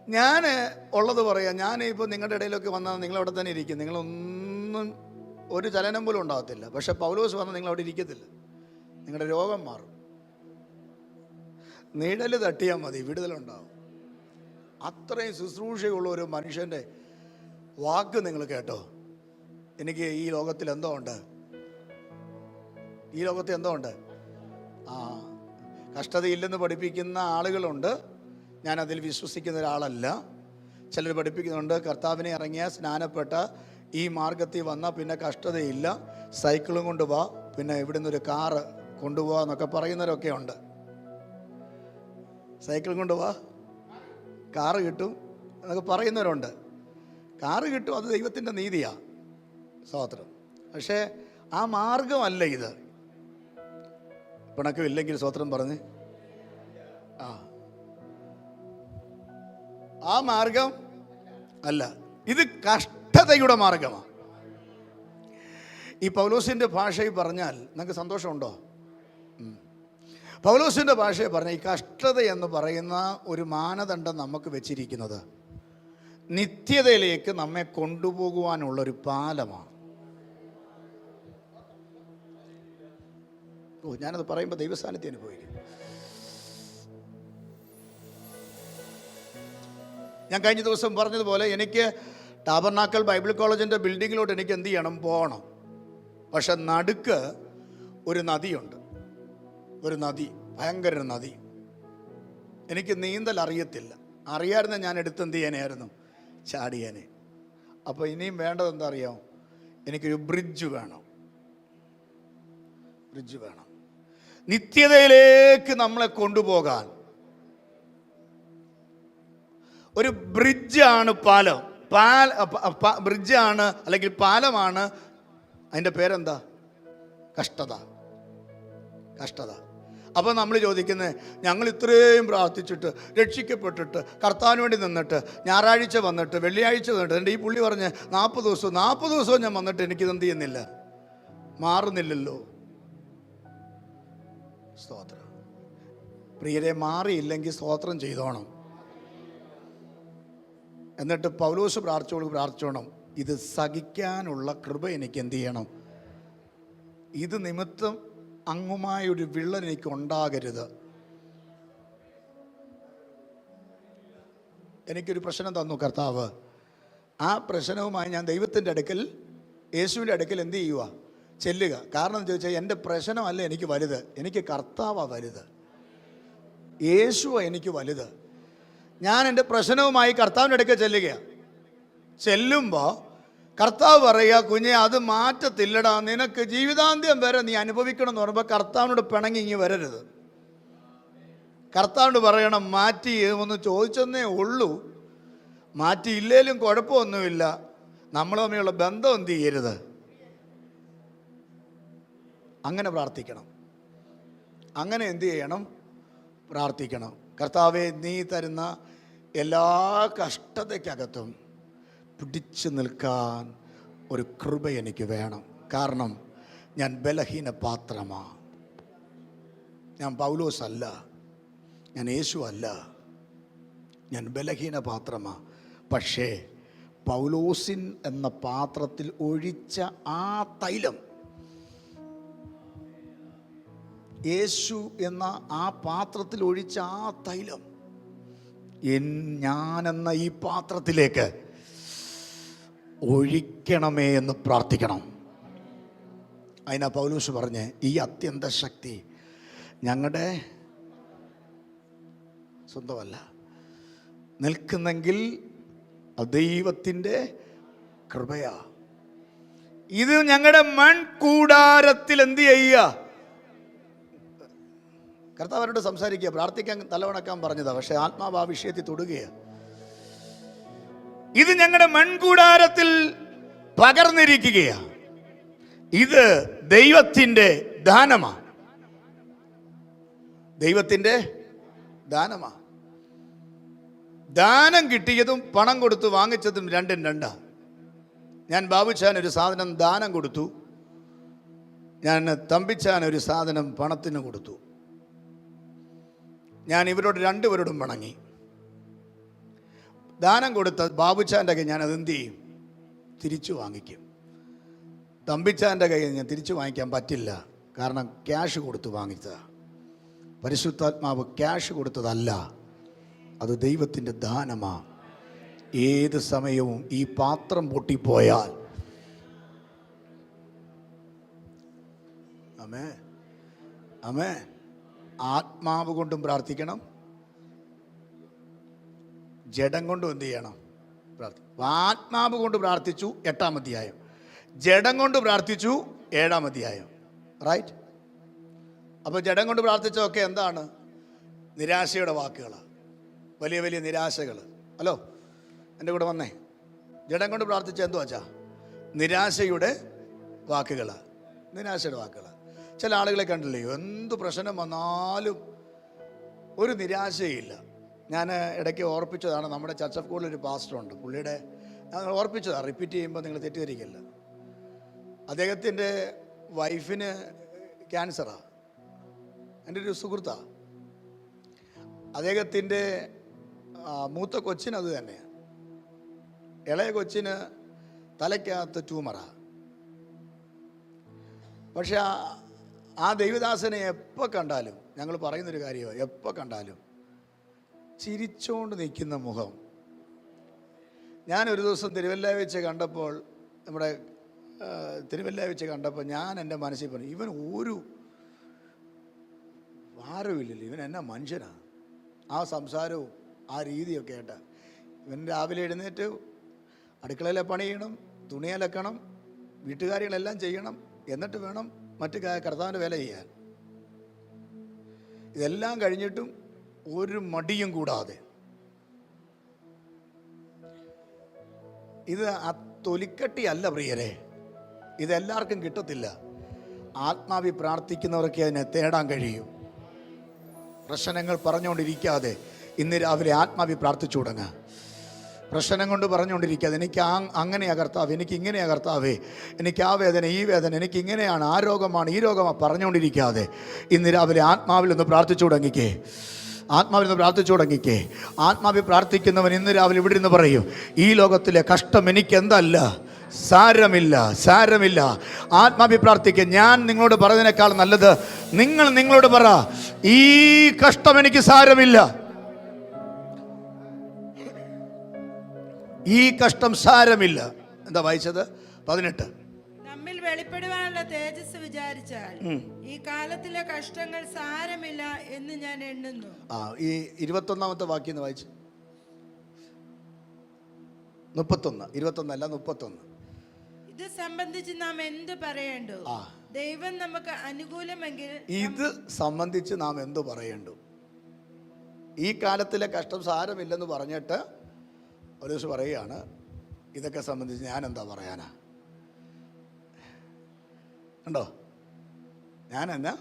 ഞാൻ ഉള്ളത് പറയാം. ഞാൻ ഇപ്പോൾ നിങ്ങളുടെ ഇടയിലൊക്കെ വന്നാൽ നിങ്ങളവിടെ തന്നെ ഇരിക്കും. നിങ്ങളൊന്നും ഒരു ചലനം പോലും ഉണ്ടാകത്തില്ല. പക്ഷെ പൗലോസ് വന്നാൽ നിങ്ങളവിടെ ഇരിക്കത്തില്ല. നിങ്ങളുടെ രോഗം മാറും. നിഴൽ തട്ടിയാൽ മതി, വിടുതലുണ്ടാവും. അത്രയും ശുശ്രൂഷയുള്ള ഒരു മനുഷ്യൻ്റെ വാക്ക് നിങ്ങൾ കേട്ടോ. എനിക്ക് ഈ ലോകത്തിൽ എന്തോ ഉണ്ട്, ഈ ലോകത്തിൽ എന്തോ ഉണ്ട്. കഷ്ടതയില്ലെന്ന് പഠിപ്പിക്കുന്ന ആളുകളുണ്ട്. ഞാനതിൽ വിശ്വസിക്കുന്ന ഒരാളല്ല. ചിലർ പഠിപ്പിക്കുന്നുണ്ട് കർത്താവിനെ ഇറങ്ങിയ സ്നാനപ്പെട്ട ഈ മാർഗത്തിൽ വന്നാൽ പിന്നെ കഷ്ടതയില്ല, സൈക്കിളും കൊണ്ടുപോവാ, പിന്നെ ഇവിടെ നിന്നൊരു കാറ് കൊണ്ടുപോവാ എന്നൊക്കെ പറയുന്നവരൊക്കെ ഉണ്ട്. സൈക്കിളും കൊണ്ടുപോവാ, കാറ് കിട്ടും എന്നൊക്കെ പറയുന്നവരുണ്ട്. കാറ് കിട്ടും, അത് ദൈവത്തിൻ്റെ നീതിയാണ്, സ്തോത്രം. പക്ഷേ ആ മാർഗമല്ല ഇത്. പിണക്കമില്ലെങ്കിൽ സ്തോത്രം പറഞ്ഞ് ആ മാർഗം അല്ല, ഇത് കഷ്ടതയുടെ മാർഗമാണ്. ഈ പൗലോസിൻ്റെ ഭാഷയിൽ പറഞ്ഞാൽ നിങ്ങൾക്ക് സന്തോഷമുണ്ടോ? പൗലോസിൻ്റെ ഭാഷയിൽ പറഞ്ഞാൽ ഈ കഷ്ടത എന്ന് പറയുന്ന ഒരു മാനദണ്ഡം നമുക്ക് വെച്ചിരിക്കുന്നത് നിത്യതയിലേക്ക് നമ്മെ കൊണ്ടുപോകുവാനുള്ളൊരു പാലമാണ്. ഞാനത് പറയുമ്പോൾ ദൈവസാന്നിധ്യം അനുഭവിക്കും. ഞാൻ കഴിഞ്ഞ ദിവസം പറഞ്ഞതുപോലെ എനിക്ക് ടാബർനാക്കൽ ബൈബിൾ കോളേജിൻ്റെ ബിൽഡിങ്ങിലോട്ട് എനിക്ക് എന്ത് ചെയ്യണം, പോകണം. പക്ഷെ നടുക്ക് ഒരു നദിയുണ്ട്, ഒരു നദി, ഭയങ്കര നദി. എനിക്ക് നീന്തൽ അറിയത്തില്ല. അറിയാമായിരുന്ന ഞാൻ എടുത്തെന്ത് ചെയ്യാനായിരുന്നു, ചാടിയാനെ. അപ്പോൾ ഇനിയും വേണ്ടത് എന്താ അറിയാമോ, എനിക്കൊരു ബ്രിഡ്ജ് വേണം. ബ്രിഡ്ജ് വേണം നിത്യതയിലേക്ക് നമ്മളെ കൊണ്ടുപോകാൻ. ഒരു ബ്രിഡ്ജാണ് പാലം. ബ്രിഡ്ജാണ് അല്ലെങ്കിൽ പാലമാണ്. അതിൻ്റെ പേരെന്താ? കഷ്ടത. കഷ്ടത. അപ്പോൾ നമ്മൾ ചോദിക്കുന്നത്, ഞങ്ങൾ ഇത്രയും പ്രാർത്ഥിച്ചിട്ട് രക്ഷിക്കപ്പെട്ടിട്ട് കർത്താവിന് വേണ്ടി നിന്നിട്ട് ഞായറാഴ്ച വന്നിട്ട് വെള്ളിയാഴ്ച വന്നിട്ട് എൻ്റെ ഈ പുള്ളി പറഞ്ഞ് 40 ദിവസവും ഞാൻ വന്നിട്ട് എനിക്കിതെന്ത് ചെയ്യുന്നില്ല, മാറുന്നില്ലല്ലോ. സ്തോത്രം. പ്രിയരെ, മാറിയില്ലെങ്കിൽ സ്തോത്രം ചെയ്തോണം. എന്നിട്ട് പൗലോസ് പ്രാർത്ഥിച്ചോണം, ഇത് സഹിക്കാനുള്ള കൃപ എനിക്ക് എന്ത് ചെയ്യണം, ഇത് നിമിത്തം അങ്ങുമായൊരു വിള്ളൽ എനിക്ക് ഉണ്ടാകരുത്. എനിക്കൊരു പ്രശ്നം തന്നു കർത്താവ്. ആ പ്രശ്നവുമായി ഞാൻ ദൈവത്തിൻ്റെ അടുക്കൽ, യേശുവിൻ്റെ അടുക്കൽ എന്ത് ചെയ്യുക, ചെല്ലുക. കാരണം എന്ന് ചോദിച്ചാൽ എൻ്റെ പ്രശ്നമല്ല എനിക്ക് വലുത്, എനിക്ക് കർത്താവാണ് വലുത്, യേശുവാണ് എനിക്ക് വലുത്. ഞാൻ എൻ്റെ പ്രശ്നവുമായി കർത്താവിൻ്റെ അടുക്കൽ ചെല്ലുകയാണ്. ചെല്ലുമ്പോൾ കർത്താവ് പറയുക, കുഞ്ഞെ അത് മാറ്റത്തില്ലടാ, നിനക്ക് ജീവിതാന്ത്യം വരെ നീ അനുഭവിക്കണം എന്ന് പറയുമ്പോൾ കർത്താവിനോട് പിണങ്ങി ഇങ്ങ് വരരുത്. കർത്താവിനോട് പറയണം, മാറ്റി ഒന്ന് ചോദിച്ചെന്നേ ഉള്ളൂ, മാറ്റിയില്ലേലും കുഴപ്പമൊന്നുമില്ല, നമ്മൾ തമ്മിലുള്ള ബന്ധം എന്ത് ചെയ്യരുത്. അങ്ങനെ പ്രാർത്ഥിക്കണം. അങ്ങനെ എന്ത് ചെയ്യണം, പ്രാർത്ഥിക്കണം. കർത്താവേ, നീ തരുന്ന എല്ലാ കഷ്ടതയ്ക്കകത്തും പിടിച്ചു നിൽക്കാൻ ഒരു കൃപ എനിക്ക് വേണം. കാരണം ഞാൻ ബലഹീന പാത്രമാണ്. ഞാൻ പൗലോസ് അല്ല, ഞാൻ യേശു അല്ല, ഞാൻ ബലഹീന പാത്രമാണ്. പക്ഷേ പൗലോസിൻ എന്ന പാത്രത്തിൽ ഒഴിച്ച ആ തൈലം, യേശു എന്ന ആ പാത്രത്തിൽ ഒഴിച്ച ആ തൈലം ഞാനെന്ന ഈ പാത്രത്തിലേക്ക് ഒഴിക്കണമേ എന്ന് പ്രാർത്ഥിക്കണം. അതിനാ പൗലോസ് പറഞ്ഞ്, ഈ അത്യന്ത ശക്തി ഞങ്ങളുടെ സ്വന്തമല്ല, നിൽക്കുന്നെങ്കിൽ ദൈവത്തിൻ്റെ കൃപയാ. ഇത് ഞങ്ങളുടെ മൺകൂടാരത്തിൽ എന്ത് ചെയ്യുക. കർത്താവരോട് സംസാരിക്കുക, പ്രാർത്ഥിക്കാൻ തലവണക്കാൻ പറഞ്ഞതാണ്. പക്ഷെ ആത്മാവ് ആ വിഷയത്തിൽ തൊടുകയാണ്. ഇത് ഞങ്ങളുടെ മൺകൂടാരത്തിൽ പകർന്നിരിക്കുകയാണ്. ഇത് ദൈവത്തിൻ്റെ ദാനമാണ്. ദൈവത്തിൻ്റെ ദാനമാണ്. ദാനം കിട്ടിയതും പണം കൊടുത്ത് വാങ്ങിച്ചതും രണ്ടും രണ്ടാ. ഞാൻ ബാബുച്ചാൻ ഒരു സാധനം ദാനം കൊടുത്തു, ഞാൻ തമ്പിച്ചാൻ ഒരു സാധനം പണത്തിന് കൊടുത്തു. ഞാൻ ഇവരോട് രണ്ടുപേരോടും വണങ്ങി. ദാനം കൊടുത്ത ബാബുച്ചാൻ്റെ കയ്യിൽ ഞാനത് എന്ത് ചെയ്യും? തിരിച്ചു വാങ്ങിക്കും. തമ്പിച്ചാൻ്റെ കയ്യിൽ ഞാൻ തിരിച്ചു വാങ്ങിക്കാൻ പറ്റില്ല, കാരണം ക്യാഷ് കൊടുത്ത് വാങ്ങിച്ചതാണ്. പരിശുദ്ധാത്മാവ് ക്യാഷ് കൊടുത്തതല്ല, അത് ദൈവത്തിൻ്റെ ദാനമാണ്. ഏത് സമയവും ഈ പാത്രം പൊട്ടിപ്പോയാൽ, ആമേൻ ആമേൻ, ആത്മാവ് കൊണ്ടും പ്രാർത്ഥിക്കണം, ജഡം കൊണ്ടും എന്ത് ചെയ്യണം? ആത്മാവ് കൊണ്ട് പ്രാർത്ഥിച്ചു 8-ാം അധ്യായം, ജഡം കൊണ്ട് പ്രാർത്ഥിച്ചു 7-ാം അധ്യായം. റൈറ്റ്? അപ്പോൾ ജഡം കൊണ്ട് പ്രാർത്ഥിച്ചതൊക്കെ എന്താണ്? നിരാശയുടെ വാക്കുകളാണ്, വലിയ വലിയ നിരാശകൾ. ഹലോ, എൻ്റെ കൂടെ വന്നേ. ജഡം കൊണ്ട് പ്രാർത്ഥിച്ച എന്തു വച്ചാ? നിരാശയുടെ വാക്കുകളാണ്, നിരാശയുടെ വാക്കുകളാണ്. ചില ആളുകളെ കണ്ടില്ലേ, എന്ത് പ്രശ്നം വന്നാലും ഒരു നിരാശയില്ല. ഞാൻ ഇടയ്ക്ക് ഓർപ്പിച്ചതാണ്, നമ്മുടെ ചർച്ച് ഓഫ് ഗോഡിൽ ഒരു പാസ്റ്ററുണ്ട്, പുള്ളിയുടെ ഞങ്ങൾ ഓർപ്പിച്ചതാണ്, റിപ്പീറ്റ് ചെയ്യുമ്പോൾ നിങ്ങൾ തെറ്റിദ്ധരിക്കില്ല. അദ്ദേഹത്തിൻ്റെ വൈഫിന് ക്യാൻസറാണ്, എൻ്റെ ഒരു സുഹൃത്താണ്. അദ്ദേഹത്തിൻ്റെ മൂത്ത കൊച്ചിന് അത് തന്നെയാണ്, ഇളയ കൊച്ചിന് തലയ്ക്കകത്ത് ട്യൂമറാണ്. പക്ഷെ ആ ദൈവദാസനെ എപ്പോൾ കണ്ടാലും, ഞങ്ങൾ പറയുന്നൊരു കാര്യമാണ്, എപ്പോൾ കണ്ടാലും ചിരിച്ചുകൊണ്ട് നിൽക്കുന്ന മുഖം. ഞാനൊരു ദിവസം തിരുവല്ല വെച്ച് കണ്ടപ്പോൾ, നമ്മുടെ തിരുവല്ല വെച്ച് കണ്ടപ്പോൾ ഞാൻ എൻ്റെ മനസ്സിൽ പറഞ്ഞു, ഇവൻ ഒരു ഭാരമില്ലല്ലോ, ഇവൻ എന്നാ മനുഷ്യനാണ്. ആ സംസാരവും ആ രീതിയൊക്കെ കേട്ടാ. ഇവൻ രാവിലെ എഴുന്നേറ്റ് അടുക്കളയിലെ പണി ചെയ്യണം, തുണി അലക്കണം, വീട്ടുകാര്യങ്ങളെല്ലാം ചെയ്യണം, എന്നിട്ട് വേണം മറ്റു കർത്താവിൻ്റെ വേല ചെയ്യാൻ. ഇതെല്ലാം കഴിഞ്ഞിട്ടും ഒരു മടിയും കൂടാതെ. ഇത് ആ തൊലിക്കട്ടിയല്ല പ്രിയരെ, ഇതെല്ലാവർക്കും കിട്ടത്തില്ല. ആത്മാവി പ്രാർത്ഥിക്കുന്നവർക്ക് അതിനെ തേടാൻ കഴിയും. പ്രശ്നങ്ങൾ പറഞ്ഞുകൊണ്ടിരിക്കാതെ ഇന്ന് രാവിലെ ആത്മാവി പ്രാർത്ഥിച്ചു തുടങ്ങുക. പ്രശ്നം കൊണ്ട് പറഞ്ഞുകൊണ്ടിരിക്കാതെ എനിക്ക് അങ്ങനെയാ കർത്താവ്, എനിക്ക് ഇങ്ങനെയാ കർത്താവേ, എനിക്ക് ആ വേദന, ഈ വേദന, എനിക്ക് ഇങ്ങനെയാണ്, ആ രോഗമാണ്, ഈ രോഗമാണ് പറഞ്ഞുകൊണ്ടിരിക്കാതെ ഇന്ന് രാവിലെ ആത്മാവിൽ ഒന്ന് പ്രാർത്ഥിച്ചു തുടങ്ങിക്കേ. ആത്മാവിൽ നിന്ന് പ്രാർത്ഥിച്ചു തുടങ്ങിക്കേ. ആത്മാവിൽ പ്രാർത്ഥിക്കുന്നവൻ ഇന്ന് രാവിലെ ഇവിടെ നിന്ന് പറയും, ഈ ലോകത്തിലെ കഷ്ടം എനിക്കെന്തല്ല, സാരമില്ല, സാരമില്ല. ആത്മാവി പ്രാർത്ഥിക്കുക. ഞാൻ നിങ്ങളോട് പറയുന്നതിനേക്കാൾ നല്ലത് നിങ്ങൾ നിങ്ങളോട് പറ, ഈ കഷ്ടം എനിക്ക് സാരമില്ല, ഈ കഷ്ടം സാരമില്ല. എന്താ വായിച്ചത്? 18. നമ്മിൽ വെളിപ്പെടുവാനുള്ള തേജസ് വിചാരിച്ചാൽ ഈ കാലത്തിലെ കഷ്ടങ്ങൾ സാരമില്ല എന്ന് ഞാൻ എണ്ണുന്നു. ഈ 21-ാമത്തെ വാക്യം വായിച്ചു. 31, 21 അല്ല 31. ഇത് സംബന്ധിച്ച് നാം എന്ത് പറയേണ്ടു? ദൈവം നമുക്ക് അനുകൂലമെങ്കിൽ. ഇത് സംബന്ധിച്ച് നാം എന്ത് പറയേണ്ടു? ഈ കാലത്തിലെ കഷ്ടം സാരമില്ലെന്ന് പറഞ്ഞിട്ട് ഒരു ദിവസം പറയുകയാണ്, ഇതൊക്കെ സംബന്ധിച്ച് ഞാൻ എന്താ പറയാനാ? ഉണ്ടോ? ഞാൻ എന്നാ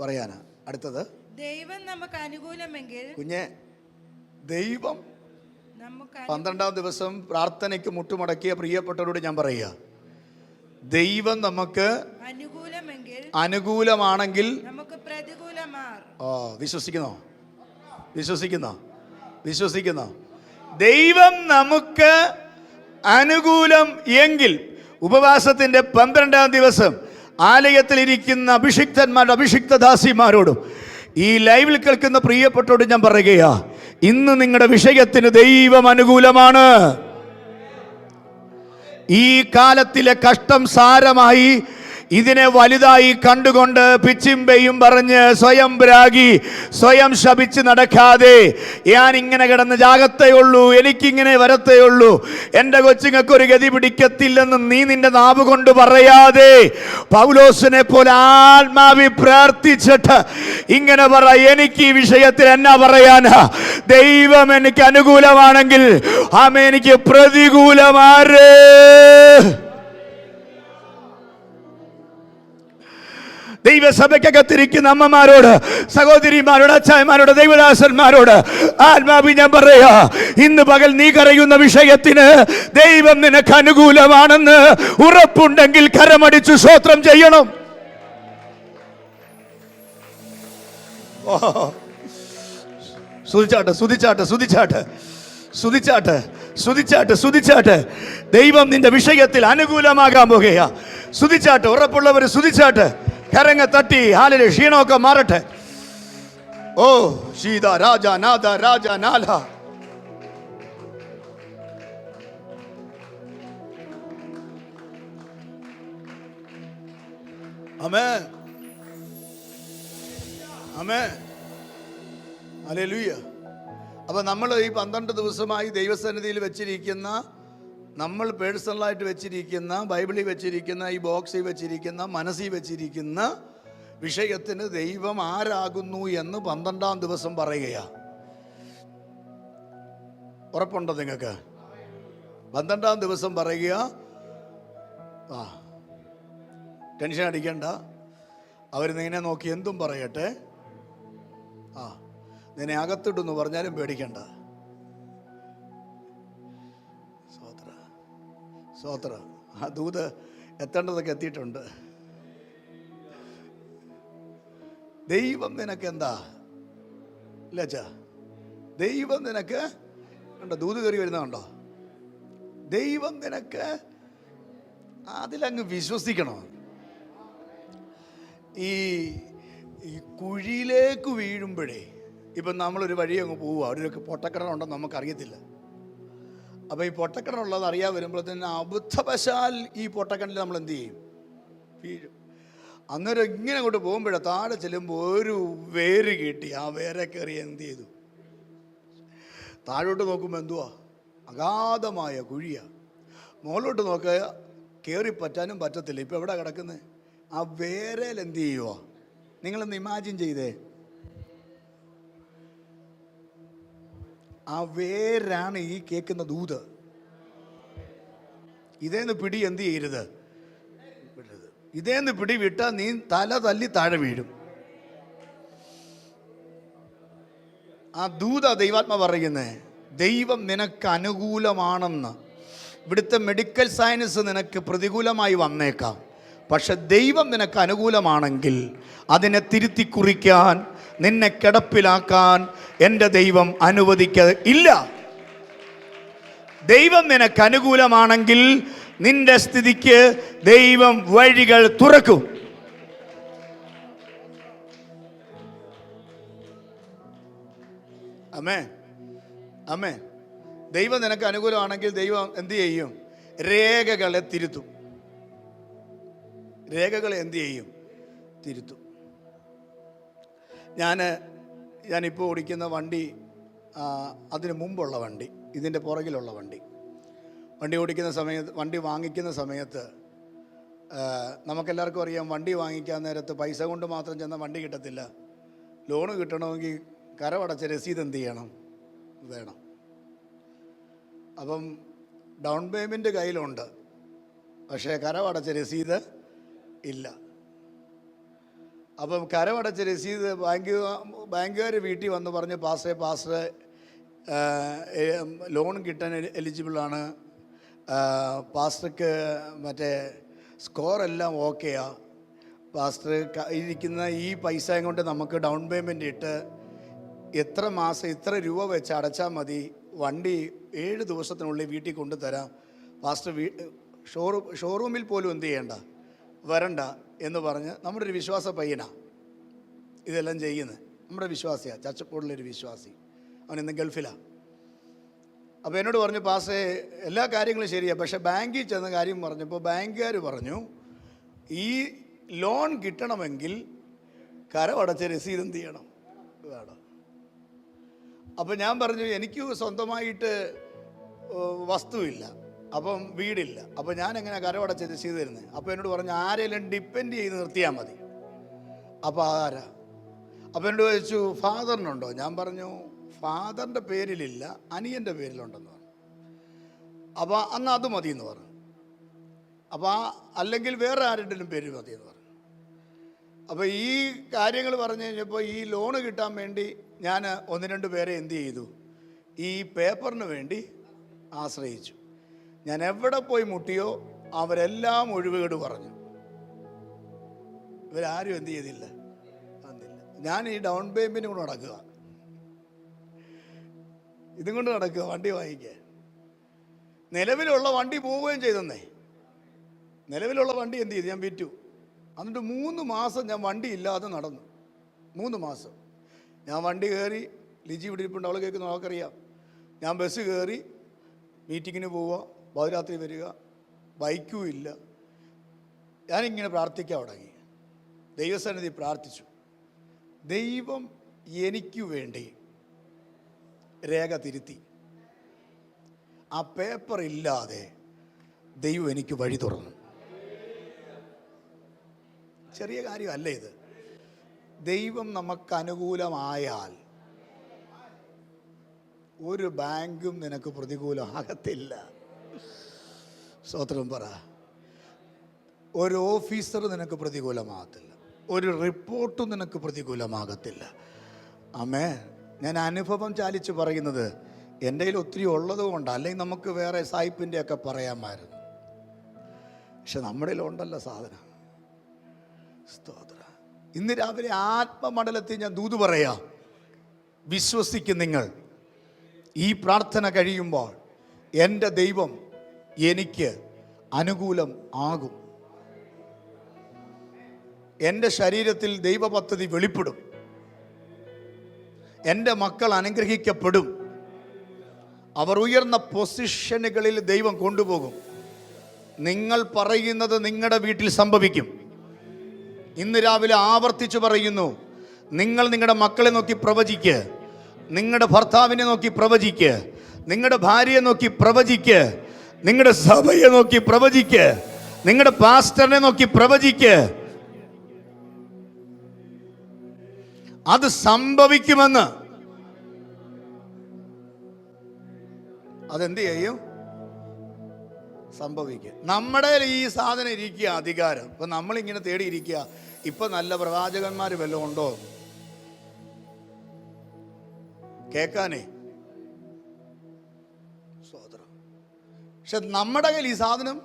പറയാനാ? അടുത്തത്, ദൈവം നമുക്ക് അനുകൂലമെങ്കിൽ. കുഞ്ഞെ, ദൈവം 12-ാം ദിവസം പ്രാർത്ഥനയ്ക്ക് മുട്ടുമടക്കിയ പ്രിയപ്പെട്ടവരോട് ഞാൻ പറയുക, ദൈവം നമുക്ക് അനുകൂലമാണെങ്കിൽ നമുക്ക് പ്രതികൂലമാർ. വിശ്വസിക്കുന്നോ? വിശ്വസിക്കുന്നോ? വിശ്വസിക്കുന്നോ? ദൈവം നമുക്ക് അനുകൂലം എങ്കിൽ ഉപവാസത്തിന്റെ 12-ാം ദിവസം ആലയത്തിലിരിക്കുന്ന അഭിഷിക്തന്മാരുടെ അഭിഷിക്തദാസിമാരോടും ഈ ലൈവിൽ കേൾക്കുന്ന പ്രിയപ്പെട്ടോട് ഞാൻ പറയുകയാ, ഇന്ന് നിങ്ങളുടെ വിഷയത്തിന് ദൈവം അനുകൂലമാണ്. ഈ കാലത്തിലെ കഷ്ടം സാരമായി ഇതിനെ വലുതായി കണ്ടുകൊണ്ട് പിച്ചിമ്പയും പറഞ്ഞ് സ്വയം പ്രാഗി സ്വയം ശപിച്ച് നടക്കാതെ, ഞാൻ ഇങ്ങനെ കിടന്ന് ജാഗത്തേയുള്ളൂ, എനിക്കിങ്ങനെ വരത്തേയുള്ളൂ, എൻ്റെ കൊച്ചുങ്ങൾക്കൊരു ഗതി പിടിക്കത്തില്ലെന്ന് നീ നിന്റെ നാവ് കൊണ്ട് പറയാതെ പൗലോസിനെ പോലെ ആത്മാവി പ്രാർത്ഥിച്ചിട്ട് ഇങ്ങനെ പറ, എനിക്ക് ഈ വിഷയത്തിൽ എന്നാ പറയാനാ? ദൈവം എനിക്ക് അനുകൂലമാണെങ്കിൽ ആമേ, എനിക്ക് പ്രതികൂലമാര്. ദൈവസഭയ്ക്കകത്തിരിക്കുന്ന അമ്മമാരോട്, സഹോദരിമാരോട്, അച്ചായമാരോട്, ദൈവദാസന്മാരോട് ആത്മാവി ഞാൻ പറയാ, ഇന്ന് പകൽ നീ കരയുന്ന വിഷയത്തിന് ദൈവം നിനക്ക് അനുകൂലമാണെന്ന് ഉറപ്പുണ്ടെങ്കിൽ കരമടിച്ചു സ്തോത്രം ചെയ്യണം. സ്തുതിച്ചാട്ടെ, സ്തുതിച്ചാട്ടെ, സ്തുതിച്ചാട്ടെ, സ്തുതിച്ചാട്ട്, സ്തുതിച്ചാട്ട്, സ്തുതിച്ചാട്ട്. ദൈവം നിന്റെ വിഷയത്തിൽ അനുകൂലമാകാൻ പോകുകയാ. സ്തുതിച്ചാട്ട്. ഉറപ്പുള്ളവർ സ്തുതിച്ചാട്ട്. കരങ്ങ തട്ടി ഹാലിലെ ക്ഷീണമൊക്കെ മാറട്ടെ. ഓ ശീത രാജ നാദ രാജ നാല. ആമേൻ, ആമേൻ, ഹല്ലേലൂയ. അപ്പം നമ്മൾ ഈ 12 ദിവസമായി ദൈവസന്നിധിയിൽ വെച്ചിരിക്കുന്ന, നമ്മൾ പേഴ്സണലായിട്ട് വെച്ചിരിക്കുന്ന, ബൈബിളിൽ വെച്ചിരിക്കുന്ന, ഈ ബോക്സിൽ വെച്ചിരിക്കുന്ന, മനസ്സിൽ വെച്ചിരിക്കുന്ന വിഷയത്തിന് ദൈവം ആരാകുന്നു എന്ന് 12-ാം ദിവസം പറയുകയാണ്. ഉറപ്പുണ്ടോ നിങ്ങൾക്ക്? 12-ാം ദിവസം പറയുക. ടെൻഷൻ അടിക്കണ്ട. അവർ നിന്നെ നോക്കി എന്തും പറയട്ടെ. നിന്നെ അകത്തിട്ടെന്ന് പറഞ്ഞാലും പേടിക്കണ്ട. സ്വോത്ര. ആ ദൂത് എത്തേണ്ടതൊക്കെ എത്തിയിട്ടുണ്ട്. ദൈവം നിനക്ക് എന്താ ഇല്ലച്ചാ? ദൈവം നിനക്ക് കണ്ടോ, ദൂത് കയറി വരുന്നതുണ്ടോ? ദൈവം നിനക്ക് അതിലങ്ങ് വിശ്വസിക്കണം. ഈ കുഴിയിലേക്ക് വീഴുമ്പോഴേ, ഇപ്പം നമ്മളൊരു വഴി അങ്ങ് പോവുക, ഒരു പൊട്ടക്കിണറുണ്ടെന്ന് നമുക്കറിയത്തില്ല. അപ്പോൾ ഈ പൊട്ടക്കിണറുള്ളത് അറിയാൻ വരുമ്പോഴത്തേന് അബദ്ധവശാൽ ഈ പൊട്ടക്കിണറിൽ നമ്മൾ എന്ത് ചെയ്യും? വീഴും. അന്നേരം ഇങ്ങനെ അങ്ങോട്ട് പോകുമ്പോഴാണ് താഴെ ചെല്ലുമ്പോൾ ഒരു വേര് കിട്ടി. ആ വേരെ കയറി എന്ത് ചെയ്തു? താഴോട്ട് നോക്കുമ്പോൾ എന്തുവാ? അഗാധമായ കുഴിയാണ്. മുകളിലോട്ട് നോക്കുക, കയറി പറ്റാനും പറ്റത്തില്ല. ഇപ്പം എവിടെ കിടക്കുന്നത്? ആ വേരയിൽ എന്ത് ചെയ്യുക? നിങ്ങളൊന്ന് ഇമാജിൻ ചെയ്തേ. ആ വേരാണ് ഈ കേൾക്കുന്ന ദൂത്. ഇതേന്ന് പിടി എന്ത് ചെയ്യരുത്? ഇതേന്ന് പിടി വിട്ടാൽ നീ തല തല്ലി താഴെ വീഴും. ആ ദൂത ദൈവാത്മ പറയുന്നേ, ദൈവം നിനക്ക് അനുകൂലമാണെന്ന്. ഇവിടുത്തെ മെഡിക്കൽ സയൻസ് നിനക്ക് പ്രതികൂലമായി വന്നേക്കാം, പക്ഷെ ദൈവം നിനക്ക് അനുകൂലമാണെങ്കിൽ അതിനെ തിരുത്തി കുറിക്കാൻ, നിന്നെ കിടപ്പിലാക്കാൻ എൻ്റെ ദൈവം അനുവദിക്കില്ല. ദൈവം നിനക്ക് അനുകൂലമാണെങ്കിൽ നിന്റെ സ്ഥിതിക്ക് ദൈവം വഴികൾ തുറക്കും. ആമേൻ, ആമേൻ. ദൈവം നിനക്ക് അനുകൂലമാണെങ്കിൽ ദൈവം എന്ത് ചെയ്യും? രേഖകളെ തിരുത്തും. രേഖകളെ എന്ത് ചെയ്യും? തിരുത്തും. ഞാനിപ്പോൾ ഓടിക്കുന്ന വണ്ടി, അതിന് മുമ്പുള്ള വണ്ടി, ഇതിൻ്റെ പുറകിലുള്ള വണ്ടി ഓടിക്കുന്ന സമയത്ത്, വണ്ടി വാങ്ങിക്കുന്ന സമയത്ത് നമുക്കെല്ലാവർക്കും അറിയാം, വണ്ടി വാങ്ങിക്കാൻ നേരത്ത് പൈസ കൊണ്ട് മാത്രം ചെന്ന വണ്ടി കിട്ടത്തില്ല. ലോണ് കിട്ടണമെങ്കിൽ കരമടച്ച രസീത് എന്ത് ചെയ്യണം? വേണം. അപ്പം ഡൗൺ പേയ്മെൻറ്റ് കയ്യിലുണ്ട്, പക്ഷേ കരമടച്ച രസീത് ഇല്ല. അപ്പം കരമടച്ച രസീത് ബാങ്കുകാർ വീട്ടിൽ വന്ന് പറഞ്ഞ്, പാസ്റ്ററെ ലോൺ കിട്ടാൻ എലിജിബിളാണ്, പാസ്റ്റർക്ക് മറ്റേ സ്കോറെല്ലാം ഓക്കെയാ, പാസ്റ്റർ ഇരിക്കുന്ന ഈ പൈസയും കൊണ്ട് നമുക്ക് ഡൗൺ പേയ്മെൻ്റ് ഇട്ട് എത്ര മാസം ഇത്ര രൂപ വെച്ച് അടച്ചാൽ മതി, വണ്ടി 7 ദിവസത്തിനുള്ളിൽ വീട്ടിൽ കൊണ്ടുതരാം, പാസ്റ്റർ ഷോറൂമിൽ പോലും എന്ത് ചെയ്യണ്ട, വരണ്ട എന്ന് പറഞ്ഞ് നമ്മുടെ ഒരു വിശ്വാസ പയ്യനാണ് ഇതെല്ലാം ചെയ്യുന്നത്. നമ്മുടെ വിശ്വാസിയാണ്, ചർച്ചപ്പോടുള്ളൊരു വിശ്വാസി. അവൻ ഇന്ന് ഗൾഫിലാണ്. അപ്പോൾ എന്നോട് പറഞ്ഞു, പാസ്റ്റേ എല്ലാ കാര്യങ്ങളും ശരിയാണ്, പക്ഷേ ബാങ്കിൽ ചെന്ന കാര്യം പറഞ്ഞപ്പോൾ ബാങ്കുകാർ പറഞ്ഞു, ഈ ലോൺ കിട്ടണമെങ്കിൽ കരമടച്ച രസീത് എന്ത് ചെയ്യണം? വേണം. അപ്പോൾ ഞാൻ പറഞ്ഞു, എനിക്ക് സ്വന്തമായിട്ട് വസ്തുവില്ല, അപ്പം വീടില്ല, അപ്പോൾ ഞാൻ എങ്ങനെ കരമടച്ച രസീത് തരുന്നത്? അപ്പോൾ എന്നോട് പറഞ്ഞു, ആരെങ്കിലും ഡിപ്പെൻഡ് ചെയ്ത് നിർത്തിയാൽ മതി. അപ്പോൾ ആരാ? അപ്പോൾ എന്നോട് ചോദിച്ചു, ഫാദറിനുണ്ടോ? ഞാൻ പറഞ്ഞു, ഫാദറിൻ്റെ പേരിലില്ല, അനിയൻ്റെ പേരിലുണ്ടെന്ന് പറഞ്ഞു. അപ്പോൾ അന്ന് അത് മതിയെന്ന് പറഞ്ഞു. അപ്പോൾ അല്ലെങ്കിൽ വേറെ ആരുടെയും പേര് മതിയെന്ന് പറഞ്ഞു. അപ്പോൾ ഈ കാര്യങ്ങൾ പറഞ്ഞു കഴിഞ്ഞപ്പോൾ ഈ ലോണ് കിട്ടാൻ വേണ്ടി ഞാൻ 1-2 പേരെ എന്ത് ചെയ്തു? ഈ പേപ്പറിന് വേണ്ടി ആശ്രയിച്ചു. ഞാൻ എവിടെ പോയി മുട്ടിയോ അവരെല്ലാം ഒഴിവുകേട് പറഞ്ഞു. ഇവരാരും എന്ത് ചെയ്തില്ല, വന്നില്ല. ഞാൻ ഈ ഡൗൺ പേയ്മെൻറ്റ് കൂടെ നടക്കുക. ഇതും കൊണ്ട് നടക്കുക വണ്ടി വാങ്ങിക്കുക. നിലവിലുള്ള വണ്ടി പോവുകയും ചെയ്തെന്നേ. നിലവിലുള്ള വണ്ടി എന്ത് ചെയ്തു? ഞാൻ വിറ്റു. എന്നിട്ട് 3 മാസം ഞാൻ വണ്ടി ഇല്ലാതെ നടന്നു. 3 മാസം ഞാൻ വണ്ടി കയറി. ലിജി ഇവിടെ ഇരിപ്പുണ്ട്, അവൾ കേൾക്കുന്ന അവൾക്കറിയാം. ഞാൻ ബസ് കയറി മീറ്റിങ്ങിന് പോവുക, പാതിരാത്രി വരിക, ബൈക്കും ഇല്ല. ഞാനിങ്ങനെ പ്രാർത്ഥിക്കാൻ തുടങ്ങി. ദൈവസന്നിധി പ്രാർത്ഥിച്ചു. ദൈവം എനിക്ക് വേണ്ടി രേഖ തിരുത്തി. ആ പേപ്പർ ഇല്ലാതെ ദൈവം എനിക്ക് വഴി തുറന്നു. ചെറിയ കാര്യമല്ല ഇത്. ദൈവം നമുക്ക് അനുകൂലമായാൽ ഒരു ബാങ്കും നിനക്ക് പ്രതികൂലമാകത്തില്ല. സ്തോത്രം പറ. ഒരു ഓഫീസർ നിനക്ക് പ്രതികൂലമാകത്തില്ല. ഒരു റിപ്പോർട്ടും നിനക്ക് പ്രതികൂലമാകത്തില്ല. ആമേ. ഞാൻ അനുഭവം ചാലിച്ച് പറയുന്നത് എൻ്റെ കയ്യിൽ ഒത്തിരി ഉള്ളത് കൊണ്ടാണ്. അല്ലെങ്കിൽ നമുക്ക് വേറെ സായിപ്പിൻ്റെ ഒക്കെ പറയാമായിരുന്നു. പക്ഷെ നമ്മുടെ ഉണ്ടല്ലോ സാധനം. സ്തോത്ര. ഇന്ന് രാവിലെ ആത്മമണ്ഡലത്തിൽ ഞാൻ ദൂത് പറയാം. വിശ്വസിക്കും നിങ്ങൾ. ഈ പ്രാർത്ഥന കഴിയുമ്പോൾ എൻ്റെ ദൈവം എനിക്ക് അനുകൂലം ആകും. എൻ്റെ ശരീരത്തിൽ ദൈവ പദ്ധതി വെളിപ്പെടും. എൻ്റെ മക്കൾ അനുഗ്രഹിക്കപ്പെടും. അവർ ഉയർന്ന പൊസിഷനുകളിൽ ദൈവം കൊണ്ടുപോകും. നിങ്ങൾ പറയുന്നത് നിങ്ങളുടെ വീട്ടിൽ സംഭവിക്കും. ഇന്ന് രാവിലെ ആവർത്തിച്ച് പറയുന്നു. നിങ്ങൾ നിങ്ങളുടെ മക്കളെ നോക്കി പ്രവചിക്ക്. നിങ്ങളുടെ ഭർത്താവിനെ നോക്കി പ്രവചിക്ക്. നിങ്ങളുടെ ഭാര്യയെ നോക്കി പ്രവചിക്ക്. നിങ്ങളുടെ സഭയെ നോക്കി പ്രവചിക്ക്. നിങ്ങളുടെ പാസ്റ്ററിനെ നോക്കി പ്രവചിക്ക്. അത് സംഭവിക്കുമെന്ന്. അതെന്ത് ചെയ്യും? സംഭവിക്കും. നമ്മുടെ ഈ സാധനം ഇരിക്കുക, അധികാരം. ഇപ്പൊ നമ്മളിങ്ങനെ തേടിയിരിക്കുക. ഇപ്പൊ നല്ല പ്രവാചകന്മാർ വല്ലതും ഉണ്ടോ കേൾക്കാനേ? സോദരം. പക്ഷെ നമ്മുടെ കയ്യിൽ ഈ സാധനം